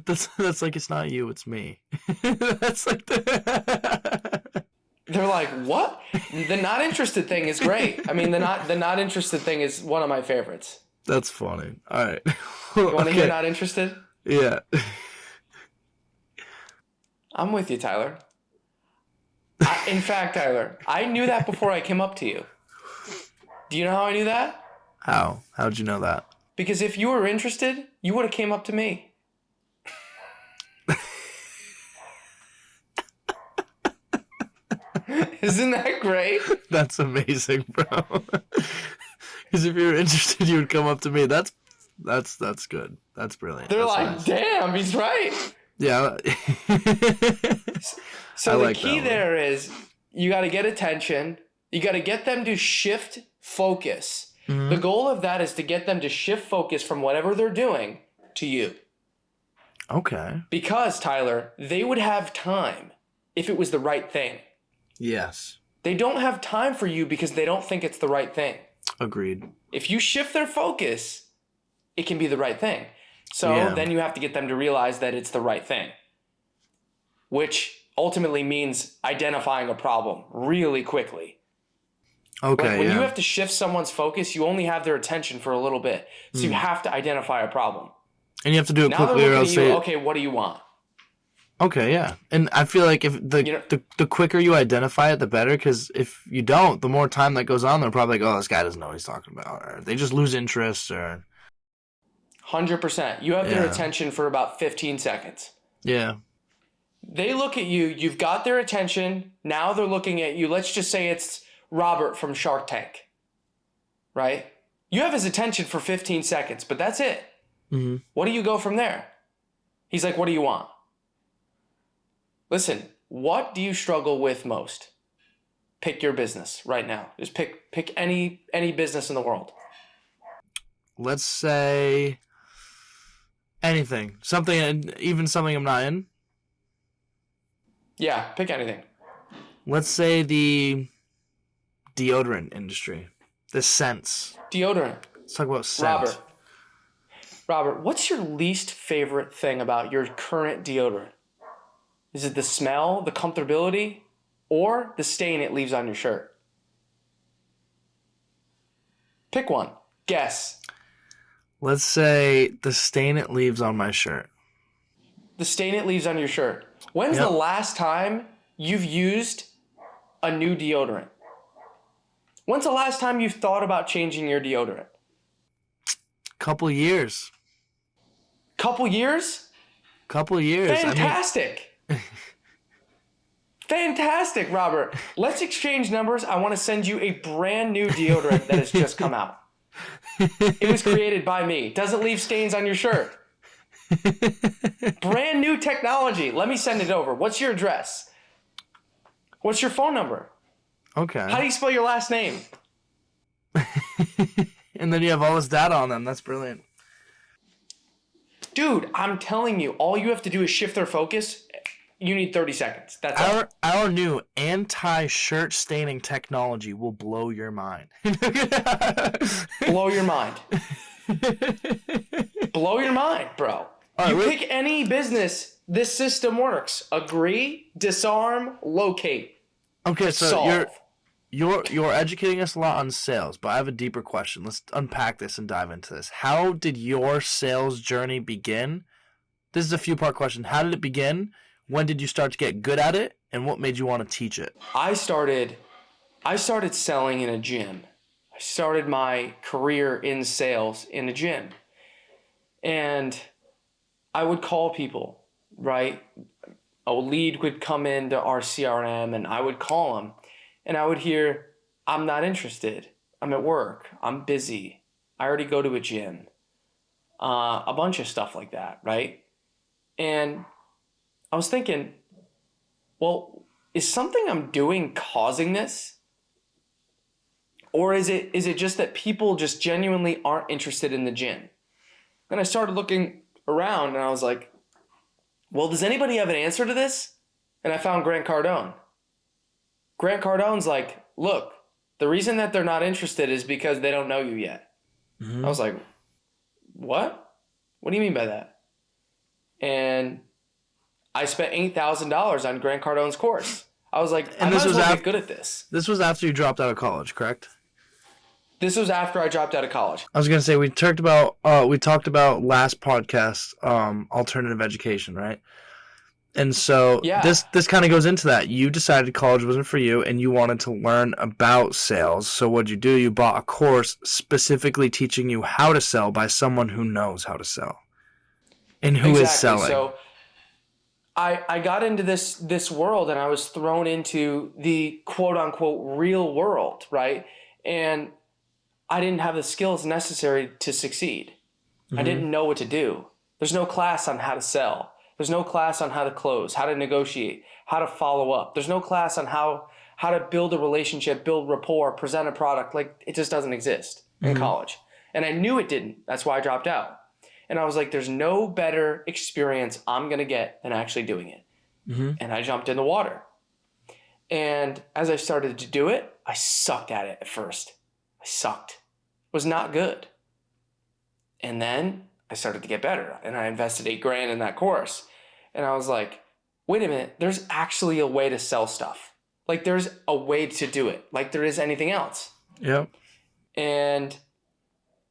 That's like, it's not you, it's me. That's like They're like, what? The not interested thing is great. I mean, the not interested thing is one of my favorites. That's funny. All right. You want to hear not interested? Yeah. I'm with you, Tyler. In fact, Tyler, I knew that before I came up to you. Do you know how I knew that? How? How'd you know that? Because if you were interested, you would have came up to me. Isn't that great? That's amazing, bro. Because if you were interested, you would come up to me. That's good. That's brilliant. They're That's like, nice. damn, he's right. Yeah. So I the like key that one. there is you got to get attention. You got to get them to shift focus. Mm-hmm. The goal of that is to get them to shift focus from whatever they're doing to you. Okay. Because, Tyler, they would have time if it was the right thing. Yes. They don't have time for you because they don't think it's the right thing. Agreed. If you shift their focus, it can be the right thing. So then you have to get them to realize that it's the right thing, which ultimately means identifying a problem really quickly. Okay. Like when you have to shift someone's focus, you only have their attention for a little bit. So you have to identify a problem. And you have to do it Now quickly, they're or looking else at you, they. okay, what do you want? Okay, yeah. And I feel like if the quicker you identify it, the better. Because if you don't, the more time that goes on, they're probably like, "Oh, this guy doesn't know what he's talking about," or they just lose interest, or 100%. You have their attention for about 15 seconds. Yeah. They look at you, you've got their attention. Now they're looking at you. Let's just say it's Robert from Shark Tank, right? You have his attention for 15 seconds, but that's it. Mm-hmm. What do you go from there? He's like, what do you want? Listen, what do you struggle with most? Pick your business right now. Just pick any business in the world. Let's say anything. Even something I'm not in. Yeah, pick anything. Let's say the deodorant industry. The scents. Deodorant. Let's talk about scent. Robert, what's your least favorite thing about your current deodorant? Is it the smell, the comfortability, or the stain it leaves on your shirt? Pick one. Guess. Let's say the stain it leaves on my shirt. The stain it leaves on your shirt. When's the last time you've used a new deodorant? When's the last time you've thought about changing your deodorant? Couple years. Couple years? Couple years. Fantastic. Fantastic, Robert. Let's exchange numbers. I want to send you a brand new deodorant that has just come out. It was created by me. Doesn't leave stains on your shirt. Brand new technology. Let me send it over. What's your address? What's your phone number? Okay. How do you spell your last name? And then you have all this data on them. That's brilliant. Dude, I'm telling you, all you have to do is shift their focus. You need 30 seconds. That's all. Our new anti-shirt staining technology will blow your mind. Blow your mind. Blow your mind, bro. You pick any business, this system works. Agree, disarm, locate. Okay, so solve. you're educating us a lot on sales, but I have a deeper question. Let's unpack this and dive into this. How did your sales journey begin? This is a few-part question. How did it begin? When did you start to get good at it? And what made you want to teach it? I started selling in a gym. I started my career in sales in a gym. And I would call people, right? A lead would come into our CRM and I would call them and I would hear, I'm not interested. I'm at work. I'm busy. I already go to a gym. A bunch of stuff like that, right? And I was thinking, well, is something I'm doing causing this? Or is it just that people just genuinely aren't interested in the gym? Then I started looking around and I was like, well, does anybody have an answer to this? And I found Grant Cardone. Grant Cardone's like, look, the reason that they're not interested is because they don't know you yet. Mm-hmm. I was like, what? What do you mean by that? And I spent $8,000 on Grant Cardone's course. I was like, I might as well get good at this. This was after you dropped out of college, correct? This was after I dropped out of college. I was gonna say we talked about last podcast, alternative education, right? And so this kind of goes into that. You decided college wasn't for you, and you wanted to learn about sales. So what'd you do? You bought a course specifically teaching you how to sell by someone who knows how to sell and who is selling. So I got into this world, and I was thrown into the quote unquote real world, right? And I didn't have the skills necessary to succeed. I didn't know what to do. There's no class on how to sell. There's no class on how to close, how to negotiate, how to follow up. There's no class on how to build a relationship, build rapport, present a product. Like, it just doesn't exist in college. And I knew it didn't. That's why I dropped out. And I was like, there's no better experience I'm going to get than actually doing it. And I jumped in the water. And as I started to do it, I sucked at it at first. I sucked. It was not good. And then I started to get better. And I invested $8,000 in that course. And I was like, wait a minute, there's actually a way to sell stuff. Like, there's a way to do it, like there is anything else. Yep. And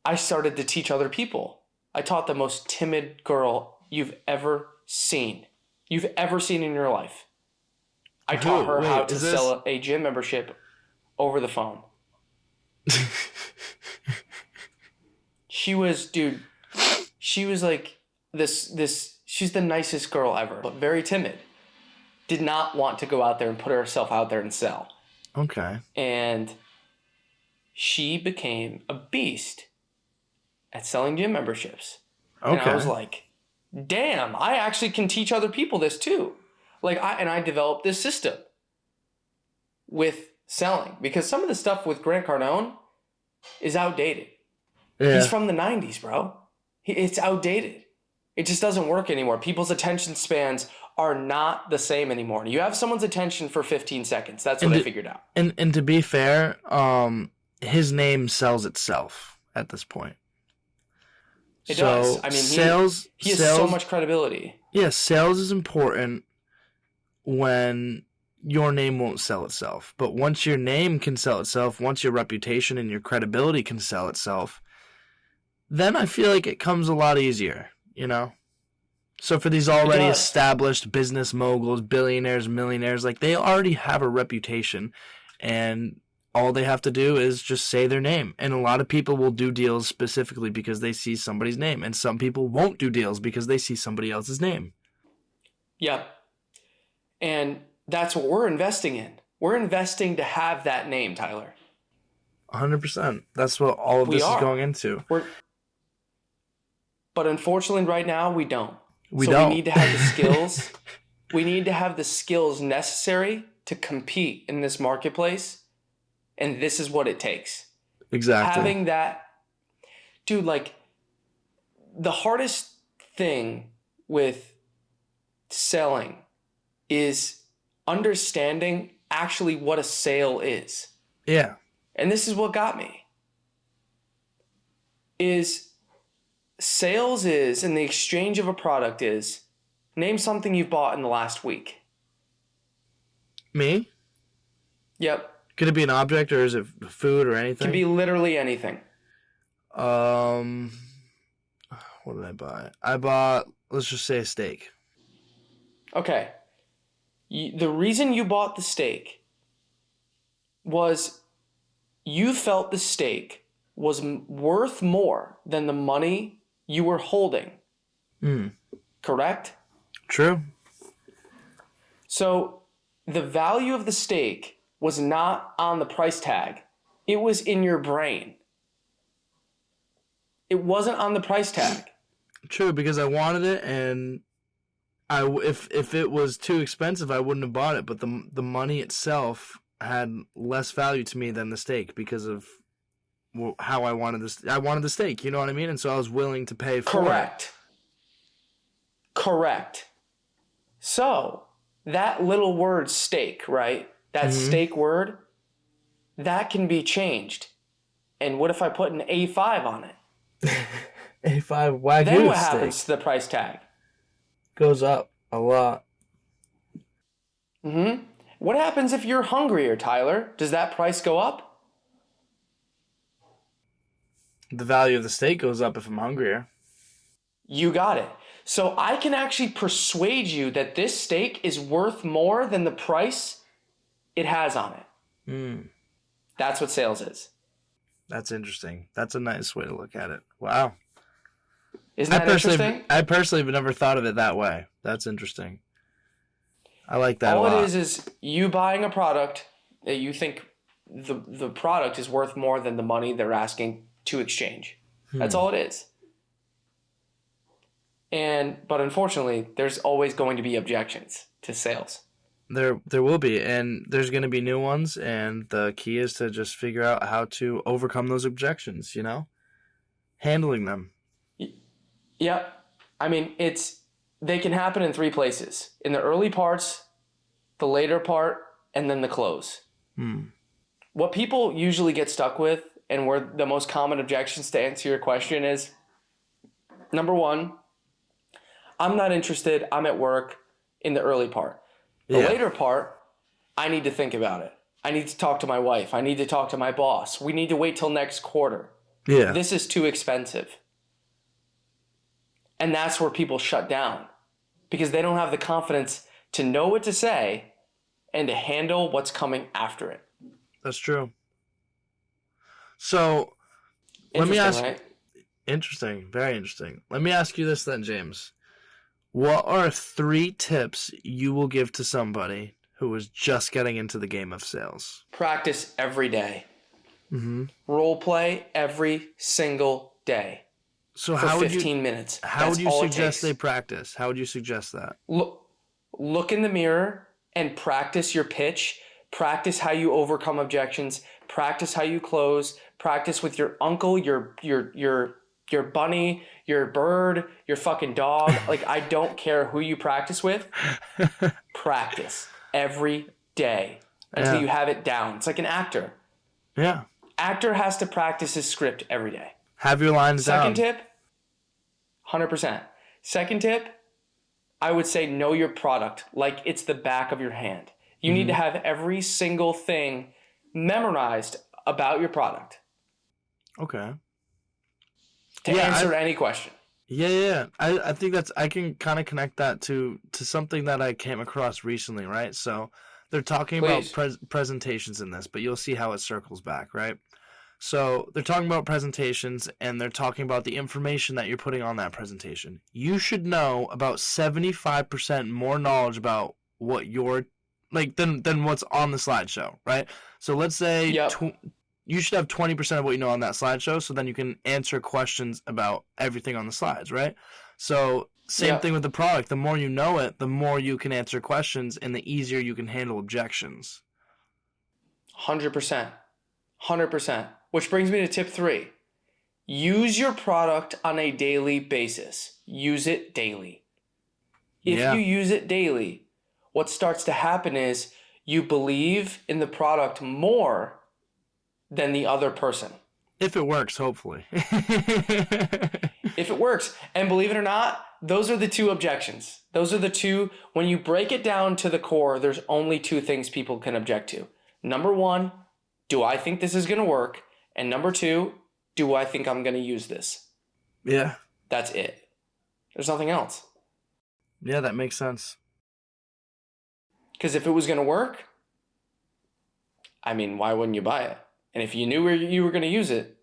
I started to teach other people. I taught the most timid girl you've ever seen. You've ever seen in your life. I taught her how to sell a gym membership over the phone. She was like she's the nicest girl ever, but very timid. Did not want to go out there and put herself out there and sell. Okay. And she became a beast at selling gym memberships. Okay. And I was like, damn, I actually can teach other people this too. Like, I developed this system with selling, because some of the stuff with Grant Cardone is outdated. Yeah. He's from the 90s, bro. It's outdated. It just doesn't work anymore. People's attention spans are not the same anymore. You have someone's attention for 15 seconds. That's what I figured out. And to be fair, his name sells itself at this point. It does. I mean, he has so much credibility. Yeah, sales is important when your name won't sell itself. But once your name can sell itself, once your reputation and your credibility can sell itself, then I feel like it comes a lot easier, you know? So for these already established business moguls, billionaires, millionaires, like, they already have a reputation, and all they have to do is just say their name. And a lot of people will do deals specifically because they see somebody's name, and some people won't do deals because they see somebody else's name. Yep. And that's what we're investing in. We're investing to have that name, Tyler. 100%. That's what all of this is going into. But unfortunately, right now, we don't. We don't. We need to have the skills. We need to have the skills necessary to compete in this marketplace. And this is what it takes. Exactly. Having that, dude, like, the hardest thing with selling is understanding actually what a sale is. Yeah. And this is what got me. Sales is, and the exchange of a product is, name something you've bought in the last week. Me? Yep. Could it be an object, or is it food or anything? It can be literally anything. What did I buy? I bought, let's just say, a steak. Okay. The reason you bought the steak was you felt the steak was worth more than the money you were holding. Correct? True. So the value of the steak was not on the price tag. It was in your brain. It wasn't on the price tag. True, because I wanted it, and if it was too expensive, I wouldn't have bought it. But the money itself had less value to me than the steak because of how I wanted this. I wanted the steak, you know what I mean? And so I was willing to pay for it. Correct. So that little word steak, right? That steak word, that can be changed. And what if I put an A5 on it? A5 Wagyu Then what steak happens to the price tag? goes up a lot. What happens if you're hungrier, Tyler? Does that price go up? The value of the steak goes up if I'm hungrier. You got it. So I can actually persuade you that this steak is worth more than the price it has on it. That's what sales is. That's interesting. That's a nice way to look at it. Wow. Isn't that interesting? I personally have never thought of it that way. That's interesting. I like that All a lot. it is you buying a product that you think the product is worth more than the money they're asking to exchange. That's all it is. But unfortunately, there's always going to be objections to sales. There will be, and there's going to be new ones, and the key is to just figure out how to overcome those objections, handling them. Yep. I mean, they can happen in three places. In the early parts, the later part, and then the close. What people usually get stuck with, and where the most common objections to answer your question is, number one, I'm not interested, I'm at work in the early part. The later part, I need to think about it. I need to talk to my wife. I need to talk to my boss. We need to wait till next quarter. Yeah. This is too expensive. And that's where people shut down because they don't have the confidence to know what to say and to handle what's coming after it. That's true. So, let me ask. Right? Interesting. Very interesting. Let me ask you this then, James. What are 3 tips you will give to somebody who is just getting into the game of sales? Practice every day. Role play every single day. So for how 15 minutes. How would you suggest they practice? How would you suggest that? Look in the mirror and practice your pitch. Practice how you overcome objections. Practice how you close. Practice with your uncle, your bunny, your bird, your fucking dog. Like, I don't care who you practice with. Practice every day until you have it down. It's like an actor. Yeah. Actor has to practice his script every day. Have your lines down. Second tip, 100%. Second tip, I would say know your product like it's the back of your hand. You need to have every single thing memorized about your product. Okay. To answer any question. Yeah. I think I can kind of connect that to something that I came across recently, right? So they're talking about presentations in this, but you'll see how it circles back, right? So they're talking about presentations, and they're talking about the information that you're putting on that presentation. You should know about 75% more knowledge about what you're than what's on the slideshow, right? So let's say you should have 20% of what you know on that slideshow, so then you can answer questions about everything on the slides, right? So same thing with the product. The more you know it, the more you can answer questions, and the easier you can handle objections. 100%. 100%. Which brings me to tip 3. Use your product on a daily basis. Use it daily. If you use it daily, what starts to happen is you believe in the product more than the other person. If it works, hopefully. If it works. And believe it or not, those are the 2 objections. Those are the 2. When you break it down to the core, there's only 2 things people can object to. Number 1, do I think this is going to work? And number 2, do I think I'm going to use this? Yeah. That's it. There's nothing else. Yeah, that makes sense. Because if it was going to work, I mean, why wouldn't you buy it? And if you knew where you were going to use it,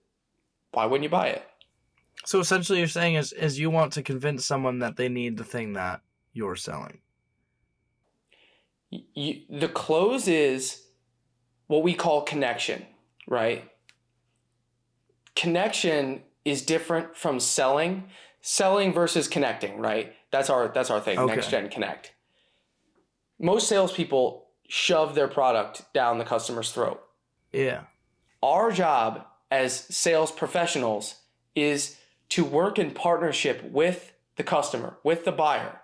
why wouldn't you buy it? So essentially you're saying is you want to convince someone that they need the thing that you're selling. The close is what we call connection, right? Connection is different from selling. Selling versus connecting, right? That's our thing, Okay. Next Gen Connect. Most salespeople shove their product down the customer's throat. Yeah. Our job as sales professionals is to work in partnership with the customer, with the buyer,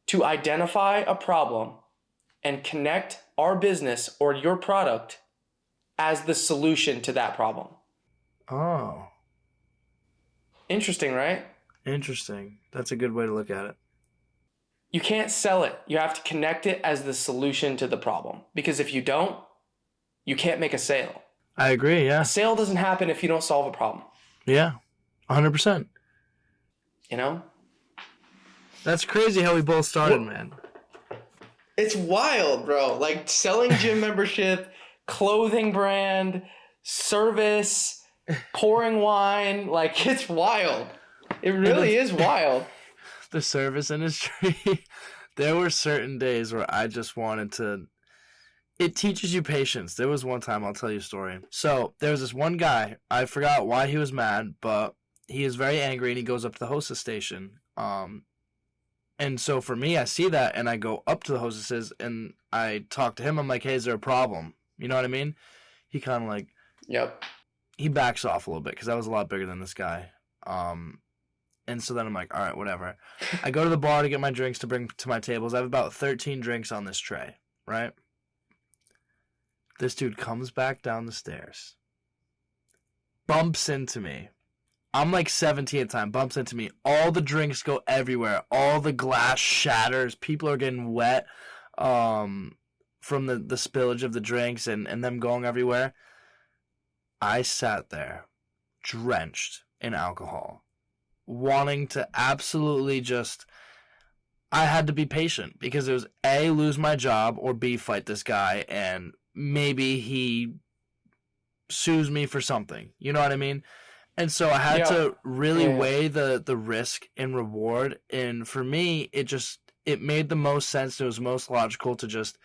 to identify a problem and connect our business or your product as the solution to that problem. Oh. Interesting, right? Interesting. That's a good way to look at it. You can't sell it. You have to connect it as the solution to the problem. Because if you don't, you can't make a sale. I agree, yeah. A sale doesn't happen if you don't solve a problem. Yeah, 100%. You know? That's crazy how we both started, man. It's wild, bro. Like selling gym membership, clothing brand, service, pouring wine. Like, it's wild. It really is wild. The service industry. There were certain days where I just wanted to. It teaches you patience. There was one time, I'll tell you a story. So there was this one guy. I forgot why he was mad, but he is very angry, and he goes up to the hostess station. And so for me, I see that, and I go up to the hostesses, and I talk to him. I'm like, hey, is there a problem? You know what I mean? He kind of like, Yep. he backs off a little bit because I was a lot bigger than this guy. And so then I'm like, all right, whatever. I go to the bar to get my drinks to bring to my tables. I have about 13 drinks on this tray, right? This dude comes back down the stairs, bumps into me. I'm like 17 at the time, bumps into me. All the drinks go everywhere. All the glass shatters. People are getting wet from the spillage of the drinks and them going everywhere. I sat there, drenched in alcohol, wanting to absolutely just... I had to be patient because it was A, lose my job, or B, fight this guy, and maybe he sues me for something. You know what I mean? And so I had to really weigh the risk and reward. And for me, it made the most sense. It was most logical to just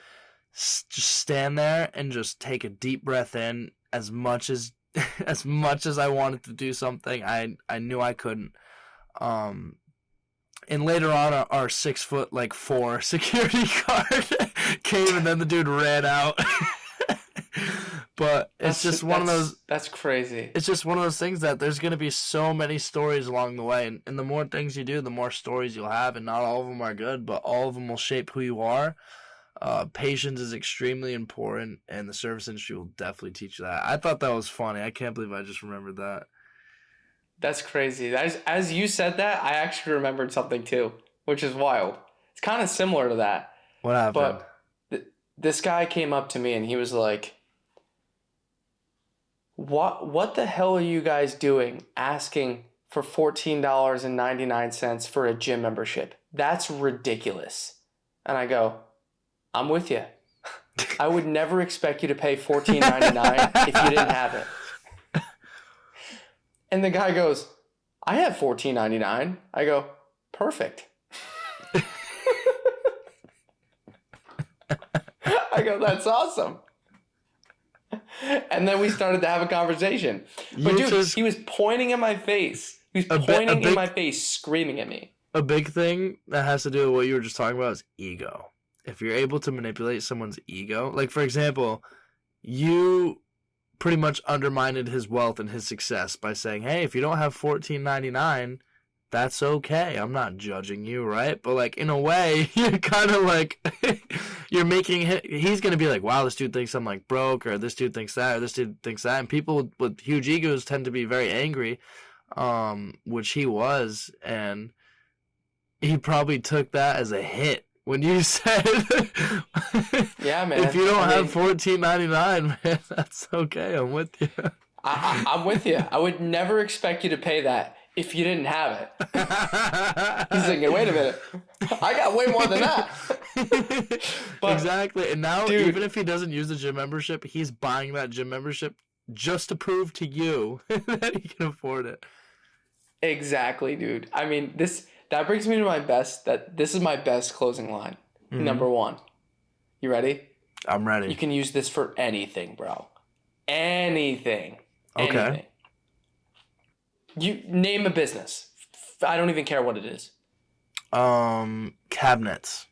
stand there and just take a deep breath in. As much as I wanted to do something, I knew I couldn't. And later on, our 6'4" security guard came, and then the dude ran out. But it's just one of those... That's crazy. It's just one of those things that there's going to be so many stories along the way. And the more things you do, the more stories you'll have. And not all of them are good, but all of them will shape who you are. Patience is extremely important, and the service industry will definitely teach you that. I thought that was funny. I can't believe I just remembered that. That's crazy. As you said that, I actually remembered something too, which is wild. It's kind of similar to that. What happened? But this guy came up to me and he was like, What the hell are you guys doing asking for $14.99 for a gym membership? That's ridiculous. And I go, I'm with you. I would never expect you to pay $14.99 if you didn't have it. And the guy goes, I have $14.99. I go, perfect. I go, that's awesome. And then we started to have a conversation. But dude, he was pointing in my face. He was pointing in my face, screaming at me. A big thing that has to do with what you were just talking about is ego. If you're able to manipulate someone's ego, like for example, you pretty much undermined his wealth and his success by saying, hey, if you don't have $14.99, that's okay. I'm not judging you, right? But like in a way, you're kind of like you're making he's gonna be like, wow, this dude thinks I'm like broke, or this dude thinks that, or this dude thinks that. And people with huge egos tend to be very angry, which he was, and he probably took that as a hit when you said, yeah, man, if you don't have $14.99, man, that's okay. I'm with you. I'm with you. I would never expect you to pay that if you didn't have it. He's thinking, wait a minute, I got way more than that. But, exactly. And now, dude, even if he doesn't use the gym membership, he's buying that gym membership just to prove to you that he can afford it. Exactly, dude. I mean, that brings me to this is my best closing line. Mm-hmm. Number one. You ready? I'm ready. You can use this for anything, bro. Anything. Okay. Anything. You name a business. I don't even care what it is. Cabinets.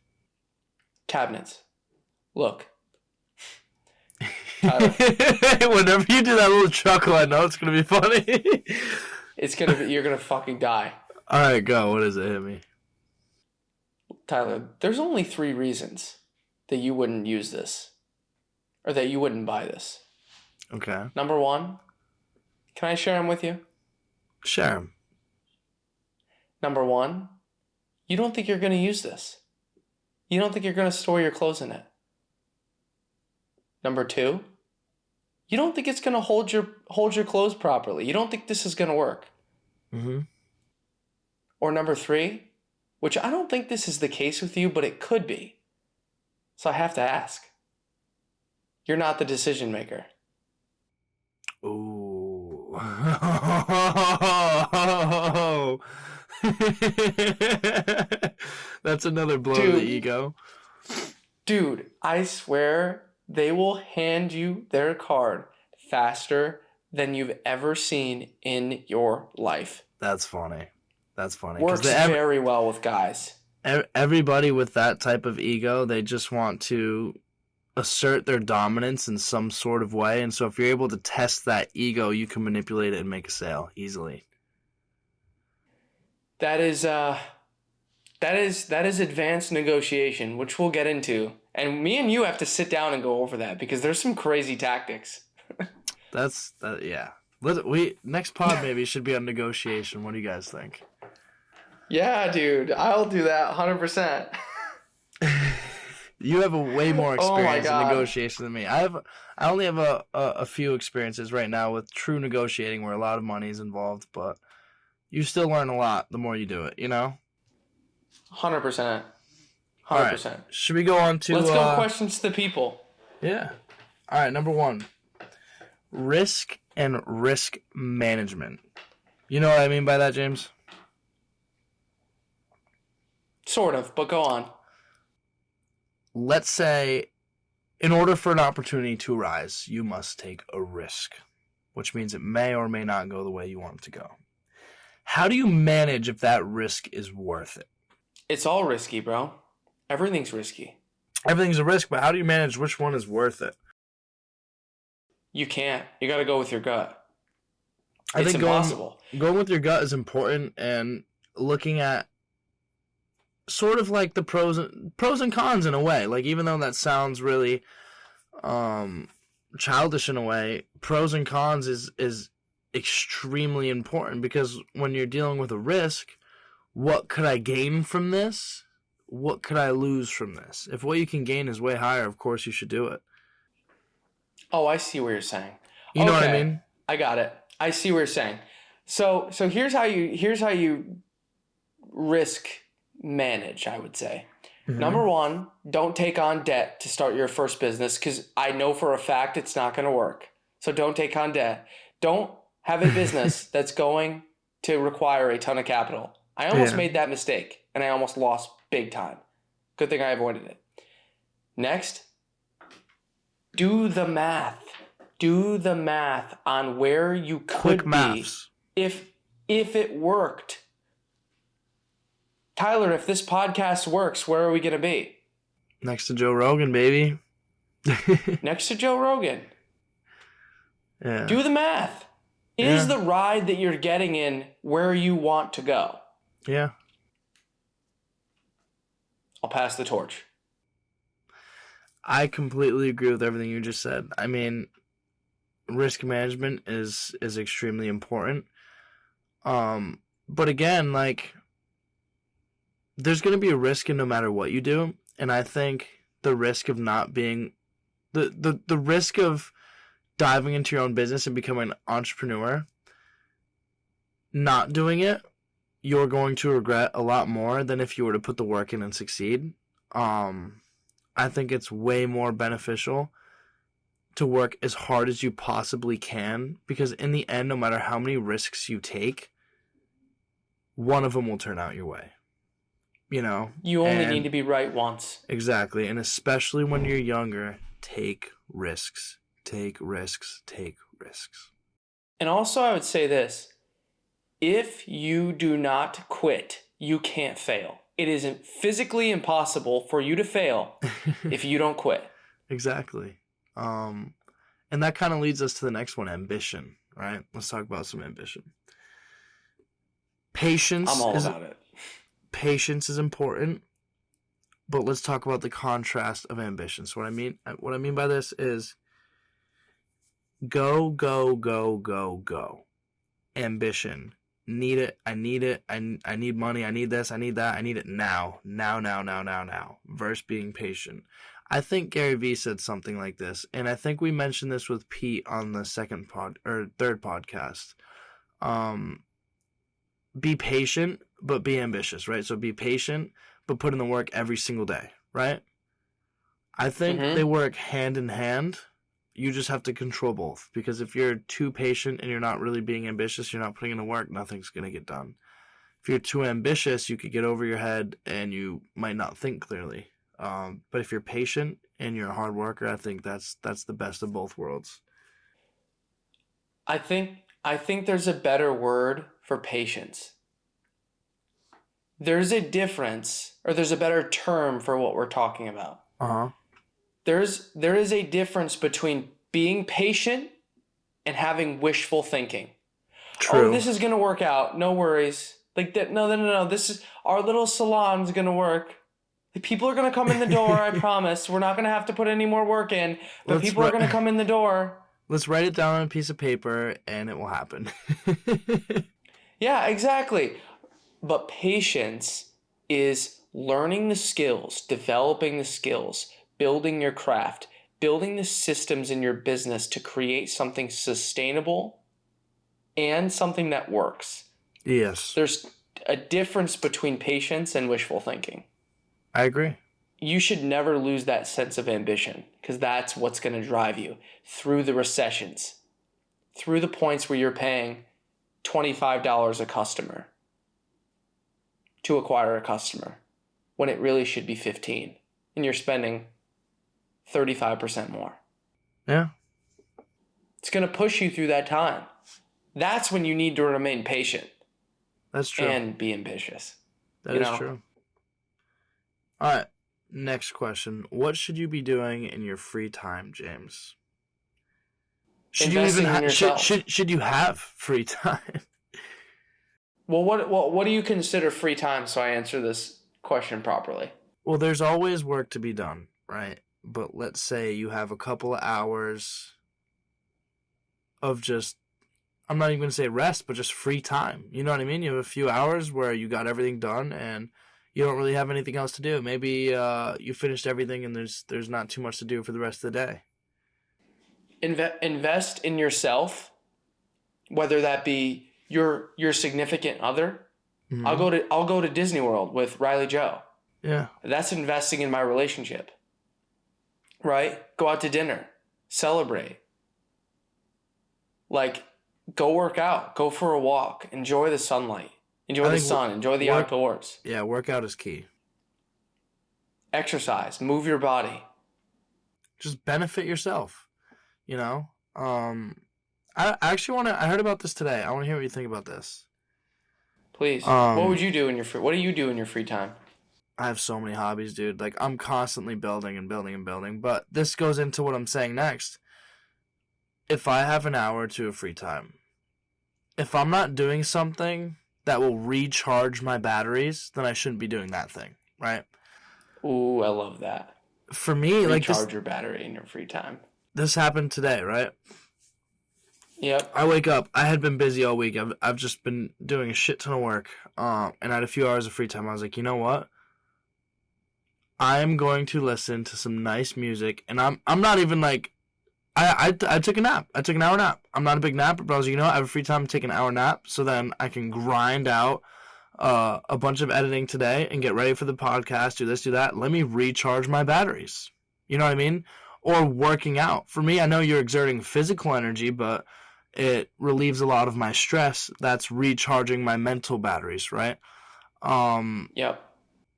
Look. Whenever you do that little chuckle, I know it's gonna be funny. You're gonna fucking die. All right, go. What is it? Hit me. Tyler, there's only 3 reasons that you wouldn't use this, or that you wouldn't buy this. Okay. Number 1, can I share them with you? Share them. Number 1, you don't think you're going to use this. You don't think you're going to store your clothes in it. Number 2, you don't think it's going to hold your clothes properly. You don't think this is going to work. Mm-hmm. Or number 3, which I don't think this is the case with you, but it could be. So I have to ask. You're not the decision maker. Ooh. That's another blow to the ego. Dude, I swear they will hand you their card faster than you've ever seen in your life. That's funny. Works very well with guys. Everybody with that type of ego, they just want to assert their dominance in some sort of way. And so if you're able to test that ego, you can manipulate it and make a sale easily. That is advanced negotiation, which we'll get into. And me and you have to sit down and go over that because there's some crazy tactics. Yeah. Next pod maybe should be on negotiation. What do you guys think? Yeah, dude, I'll do that 100%. You have a way more experience in negotiation than me. I only have a few experiences right now with true negotiating where a lot of money is involved, but you still learn a lot the more you do it, you know? 100%. 100%. All right. Should we go on to... Let's go questions to the people. Yeah. All right, number 1. Risk and risk management. You know what I mean by that, James? Sort of, but go on. Let's say, in order for an opportunity to arise, you must take a risk, which means it may or may not go the way you want it to go. How do you manage if that risk is worth it? It's all risky, bro. Everything's risky. Everything's a risk, but how do you manage which one is worth it? You can't. You got to go with your gut. I think impossible. Going with your gut is important, and looking at sort of like the pros and cons in a way. Like, even though that sounds really childish in a way, pros and cons is extremely important, because when you're dealing with a risk, what could I gain from this? What could I lose from this? If what you can gain is way higher, of course you should do it. Oh, I see what you're saying. You know what I mean? I got it. I see what you're saying. So here's how you risk manage, I would say. Mm-hmm. Number 1, don't take on debt to start your first business, because I know for a fact it's not going to work. So don't take on debt. Don't have a business that's going to require a ton of capital. I almost made that mistake, and I almost lost big time. Good thing I avoided it. Next, do the math. Do the math on where you could be if it worked. Tyler, if this podcast works, where are we going to be? Next to Joe Rogan, baby. Next to Joe Rogan. Yeah. Do the math. Is the ride that you're getting in where you want to go? Yeah. I'll pass the torch. I completely agree with everything you just said. I mean, risk management is extremely important. But again, like, there's going to be a risk in no matter what you do. And I think the risk of not being... The risk of diving into your own business and becoming an entrepreneur, not doing it, you're going to regret a lot more than if you were to put the work in and succeed. I think it's way more beneficial to work as hard as you possibly can, because in the end, no matter how many risks you take, one of them will turn out your way. You know? You only need to be right once. Exactly. And especially when you're younger, take risks. Take risks. Take risks. And also, I would say this. If you do not quit, you can't fail. It isn't physically impossible for you to fail if you don't quit. Exactly. And that kind of leads us to the next one, ambition, right? Let's talk about some ambition. Patience. I'm all about it. Patience is important, but let's talk about the contrast of ambition. So what I mean by this is go, go, go, go, go. Ambition. Need it. I need it. I need money. I need this. I need that. I need it now. Now. Versus being patient. I think Gary Vee said something like this, and I think we mentioned this with Pete on the third podcast. Be patient, but be ambitious, right? So be patient, but put in the work every single day, right? I think they work hand in hand. You just have to control both, because if you're too patient and you're not really being ambitious, you're not putting in the work, nothing's going to get done. If you're too ambitious, you could get over your head and you might not think clearly. But if you're patient and you're a hard worker, I think that's the best of both worlds. I think there's a better word for patience. There's a difference, or there's a better term for what we're talking about. Uh-huh. There is a difference between being patient and having wishful thinking. True. Oh, this is gonna work out. No worries. Like that. No. This is our little salon's gonna work. The people are gonna come in the door. I promise. We're not gonna have to put any more work in, but people are gonna come in the door. Let's write it down on a piece of paper, and it will happen. Yeah, exactly. But patience is learning the skills, developing the skills, building your craft, building the systems in your business to create something sustainable and something that works. Yes. There's a difference between patience and wishful thinking. I agree. You should never lose that sense of ambition, because that's what's going to drive you through the recessions, through the points where you're paying $25 a customer to acquire a customer when it really should be 15 and you're spending 35% more. Yeah. It's going to push you through that time. That's when you need to remain patient. That's true. And be ambitious. That is true. All right. Next question. What should you be doing in your free time, James? Should Investing you even in yourself. should you have free time? Well, what do you consider free time, so I answer this question properly? Well, there's always work to be done, right? But let's say you have a couple of hours of just, I'm not even going to say rest, but just free time. You know what I mean? You have a few hours where you got everything done and you don't really have anything else to do. Maybe you finished everything and there's not too much to do for the rest of the day. Invest in yourself, whether that be your significant other. Mm-hmm. I'll go to Disney World with Riley Joe. Yeah. That's investing in my relationship. Right? Go out to dinner. Celebrate. Like, go work out. Go for a walk. Enjoy the sunlight. Enjoy the sun. Enjoy the outdoors. Yeah, workout is key. Exercise. Move your body. Just benefit yourself. You know? I actually I heard about this today. I want to hear what you think about this. Please. What would you do in your what do you do in your free time? I have so many hobbies, dude. Like, I'm constantly building and building and building. But this goes into what I'm saying next. If I have an hour or two of free time, if I'm not doing something that will recharge my batteries, then I shouldn't be doing that thing, right? Ooh, I love that. For me, recharge your battery in your free time. This happened today, right? Yep. I wake up. I had been busy all week. I've just been doing a shit ton of work. And I had a few hours of free time. I was like, you know what? I'm going to listen to some nice music, and I'm not even like, I took a nap. I took an hour nap. I'm not a big napper, but I was like, you know what? I have a free time to take an hour nap, so then I can grind out a bunch of editing today and get ready for the podcast, do this, do that. Let me recharge my batteries. You know what I mean? Or working out. For me, I know you're exerting physical energy, but it relieves a lot of my stress. That's recharging my mental batteries, right? Yep.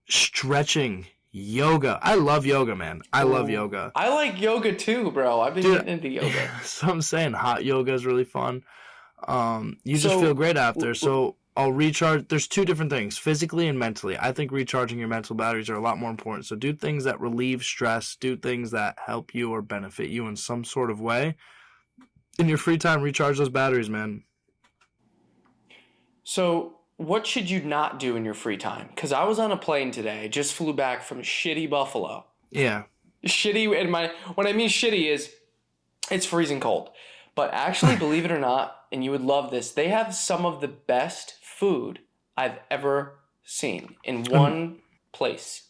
Stretching. Yoga. I love yoga, man. I love yoga. I like yoga too, bro. I've been getting into yoga. So I'm saying hot yoga is really fun. You just feel great after. So I'll recharge. There's two different things, physically and mentally. I think recharging your mental batteries are a lot more important. So do things that relieve stress. Do things that help you or benefit you in some sort of way. In your free time, recharge those batteries, man. So what should you not do in your free time? Because I was on a plane today. Just flew back from shitty Buffalo. Yeah. Shitty, and when I mean shitty is, it's freezing cold. But actually, believe it or not, and you would love this, they have some of the best food I've ever seen in one place.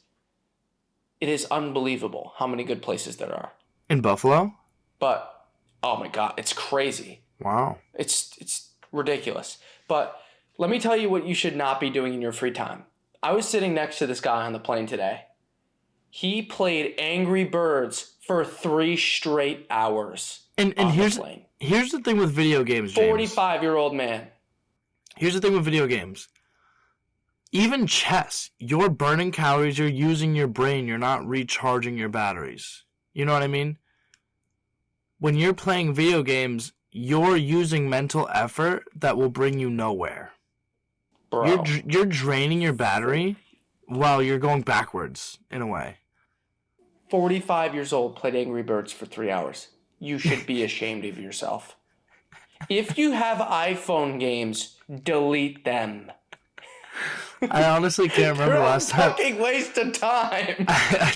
It is unbelievable how many good places there are. In Buffalo? But, oh my God, it's crazy. Wow. It's ridiculous. But let me tell you what you should not be doing in your free time. I was sitting next to this guy on the plane today. He played Angry Birds for 3 straight hours. And here's the thing with video games, James. 45-year-old man. Here's the thing with video games. Even chess, you're burning calories, you're using your brain, you're not recharging your batteries. You know what I mean? When you're playing video games, you're using mental effort that will bring you nowhere. Bro. You're draining your battery while you're going backwards, in a way. 45 years old, played Angry Birds for 3 hours. You should be ashamed of yourself. If you have iPhone games, delete them. I honestly can't remember the last time. Fucking waste of time.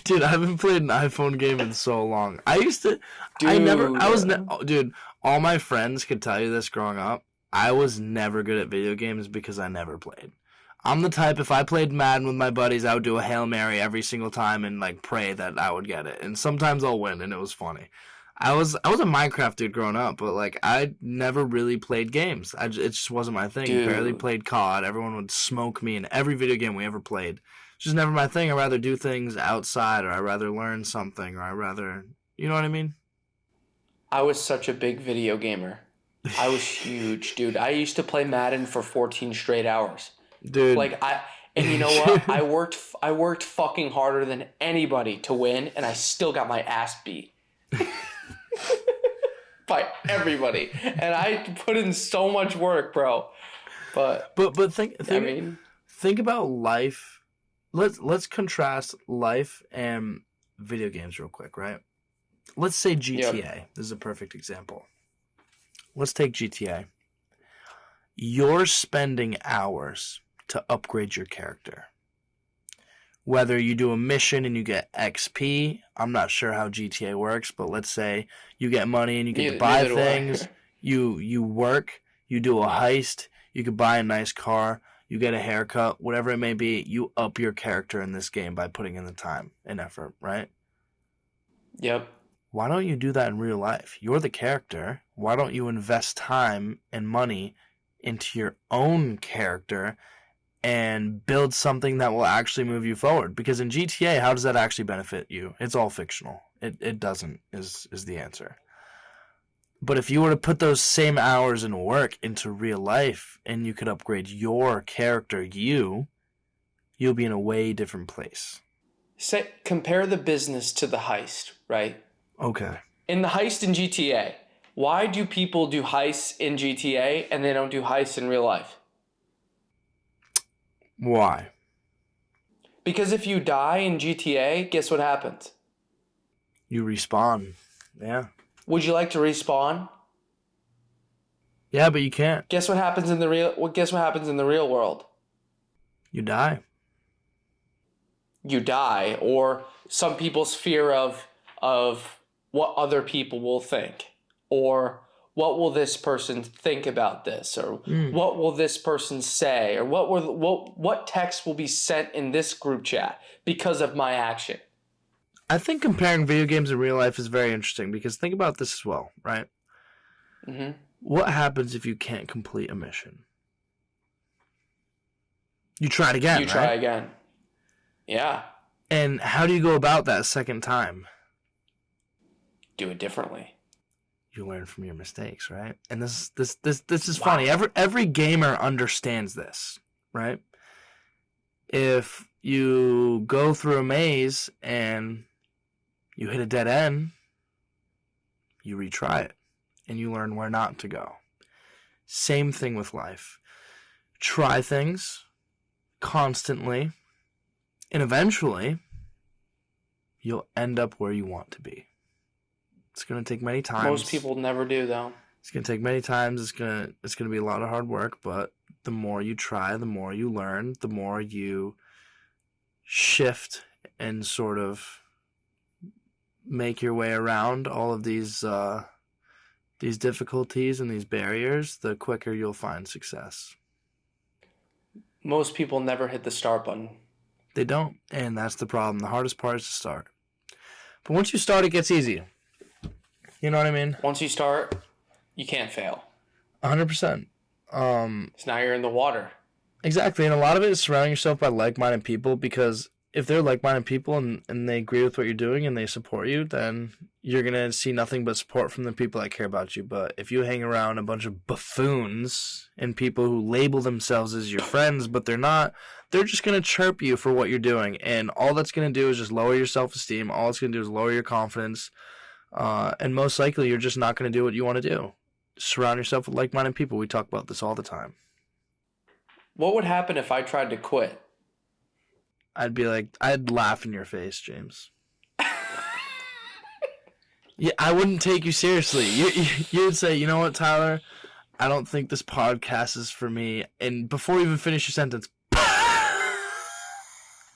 Dude, I haven't played an iPhone game in so long. I used to. Dude, all my friends could tell you this growing up. I was never good at video games because I never played. I'm the type, if I played Madden with my buddies, I would do a Hail Mary every single time and like pray that I would get it. And sometimes I'll win, and it was funny. I was a Minecraft dude growing up, but like I never really played games. It just wasn't my thing. Dude. Barely played COD. Everyone would smoke me in every video game we ever played. It's just never my thing. I'd rather do things outside, or I'd rather learn something, or I'd rather, you know what I mean? I was such a big video gamer. I was huge, dude. I used to play Madden for 14 straight hours. Dude. And you know what? I worked fucking harder than anybody to win, and I still got my ass beat. By everybody. And I put in so much work, bro. But think about life. Let's contrast life and video games real quick, right? Let's say GTA. Yep. This is a perfect example. Let's take GTA. You're spending hours to upgrade your character. Whether you do a mission and you get XP, I'm not sure how GTA works, but let's say you get money and you get to buy things. You work, you do a heist, you could buy a nice car, you get a haircut, whatever it may be, you up your character in this game by putting in the time and effort, right? Yep. Why don't you do that in real life? You're the character. Why don't you invest time and money into your own character and build something that will actually move you forward? Because in GTA, how does that actually benefit you? It's all fictional. It doesn't, is the answer. But if you were to put those same hours and work into real life and you could upgrade your character, you'll be in a way different place. Compare the business to the heist, right? Okay. In the heist in GTA, why do people do heists in GTA and they don't do heists in real life? Why? Because if you die in GTA, guess what happens? You respawn. Yeah. Would you like to respawn? Yeah, but you can't. Guess what happens in the real world? You die. You die, or some people's fear of what other people will think, or what will this person think about this, or what will this person say, or what text will be sent in this group chat because of my action. I think comparing video games and real life is very interesting because think about this as well, right? Mm-hmm. What happens if you can't complete a mission? You try it again, You try again. Yeah. And how do you go about that second time? Do it differently. You learn from your mistakes, right? And this is funny. Every gamer understands this, right? If you go through a maze and you hit a dead end, you retry it and you learn where not to go. Same thing with life. Try things constantly, and eventually you'll end up where you want to be. It's going to take many times. Most people never do, though. It's going to take many times. It's going to be a lot of hard work, but the more you try, the more you learn, the more you shift and sort of make your way around all of these difficulties and these barriers, the quicker you'll find success. Most people never hit the start button. They don't, and that's the problem. The hardest part is to start. But once you start, it gets easy. You know what I mean? Once you start, you can't fail. 100%. So now you're in the water. Exactly, and a lot of it is surrounding yourself by like-minded people because if they're like-minded people and they agree with what you're doing and they support you, then you're going to see nothing but support from the people that care about you. But if you hang around a bunch of buffoons and people who label themselves as your friends, but they're not, they're just going to chirp you for what you're doing. And all that's going to do is just lower your self-esteem. All it's going to do is lower your confidence. And most likely, you're just not going to do what you want to do. Surround yourself with like-minded people. We talk about this all the time. What would happen if I tried to quit? I'd laugh in your face, James. Yeah, I wouldn't take you seriously. You would say, you know what, Tyler? I don't think this podcast is for me. And before you even finish your sentence,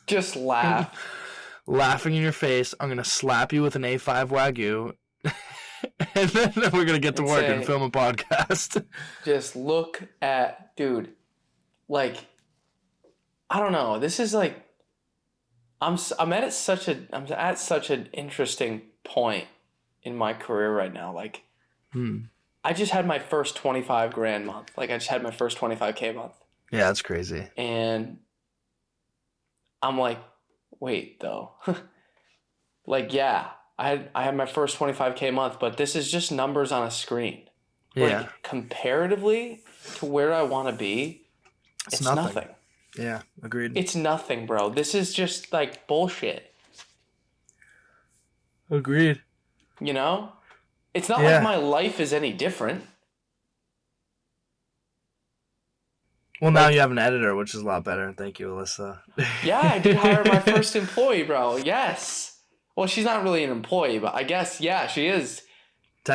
just laugh. Laughing in your face. I'm going to slap you with an A5 Wagyu. And then we're going to get to work and film a podcast. Just look at, dude, like, I don't know. This is like, I'm at such an interesting point in my career right now. Like, I just had my first 25 grand month. Like, I just had my first 25K month. Yeah, that's crazy. And I'm like, wait, though. Like, yeah, I had my first 25K month, but this is just numbers on a screen. Yeah. Like, comparatively to where I want to be, it's nothing. Yeah, agreed. It's nothing, bro. This is just like bullshit. Agreed. You know? It's not like my life is any different. Well, now you have an editor, which is a lot better. Thank you, Alyssa. Yeah, I did hire my first employee, bro. Yes. Well, she's not really an employee, but I guess, yeah, she is.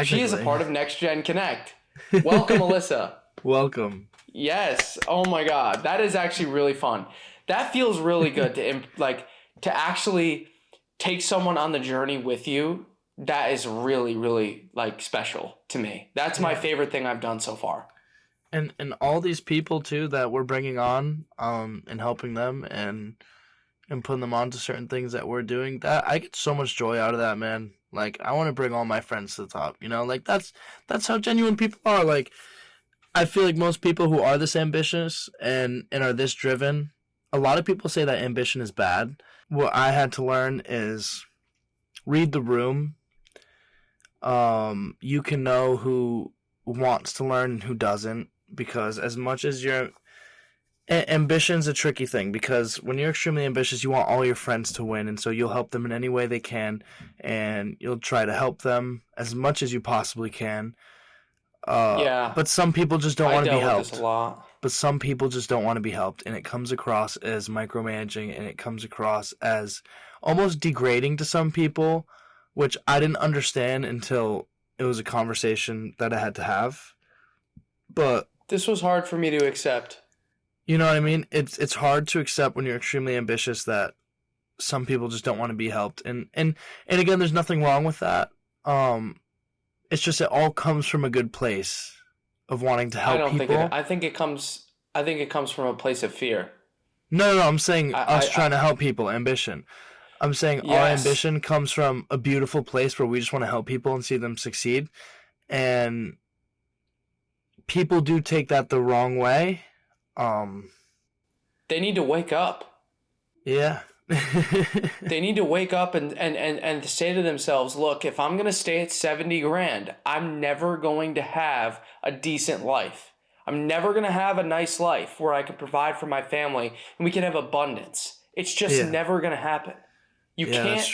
She is a part of Next Gen Connect. Welcome, Alyssa. Welcome. Yes. Oh my God. That is actually really fun. That feels really good to actually take someone on the journey with you. That is really, really like special to me. That's my favorite thing I've done so far. And all these people too that we're bringing on, and helping them and putting them on to certain things that we're doing, that I get so much joy out of that, man. Like, I want to bring all my friends to the top, you know, like that's how genuine people are. Like, I feel like most people who are this ambitious and are this driven, a lot of people say that ambition is bad. What I had to learn is read the room. You can know who wants to learn and who doesn't, because as much as ambition's a tricky thing, because when you're extremely ambitious, you want all your friends to win, and so you'll help them in any way they can, and you'll try to help them as much as you possibly can. But some people just don't want to be helped. But some people just don't want to be helped, and it comes across as micromanaging, and it comes across as almost degrading to some people, which I didn't understand until it was a conversation that I had to have. But this was hard for me to accept. You know what I mean? It's hard to accept when you're extremely ambitious that some people just don't want to be helped, and again, there's nothing wrong with that. It's just it all comes from a good place of wanting to help people. I think it comes from a place of fear. No, I'm saying us trying to help people, ambition. I'm saying our ambition comes from a beautiful place where we just want to help people and see them succeed. And people do take that the wrong way. They need to wake up. Yeah. They need to wake up and say to themselves, look, if I'm going to stay at 70 grand, I'm never going to have a decent life. I'm never going to have a nice life where I can provide for my family and we can have abundance. It's just never going to happen. You can't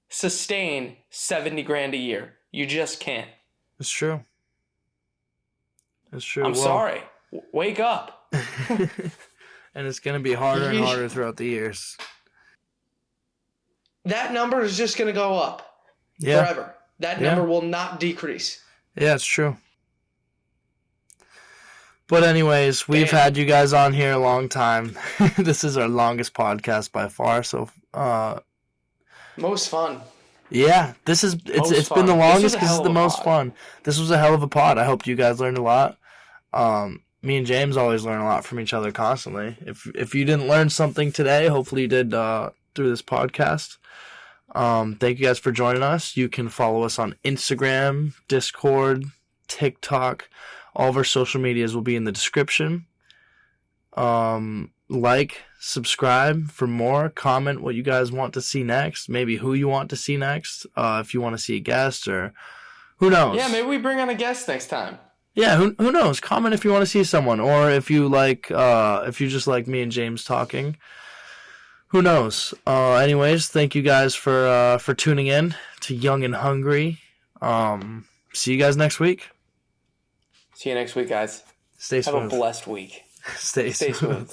sustain 70 grand a year. You just can't. It's true. It's true. I'm sorry. Wake up. And it's going to be harder and harder throughout the years. That number is just going to go up forever. That number will not decrease. Yeah, it's true. But anyways, we've had you guys on here a long time. This is our longest podcast by far. So, most fun. Yeah, it's been the longest because it's the most fun. This was a hell of a pod. I hope you guys learned a lot. Me and James always learn a lot from each other constantly. If you didn't learn something today, hopefully you did through this podcast. Thank you guys for joining us. You can follow us on Instagram, Discord, TikTok. All of our social medias will be in the description. Like, subscribe for more. Comment what you guys want to see next. Maybe who you want to see next. If you want to see a guest or who knows. Yeah, maybe we bring on a guest next time. Yeah, who knows? Comment if you want to see someone, or if you just like me and James talking. Who knows? Anyways, thank you guys for tuning in to Young and Hungry. See you guys next week. See you next week, guys. Stay smooth. Have a blessed week. Stay smooth.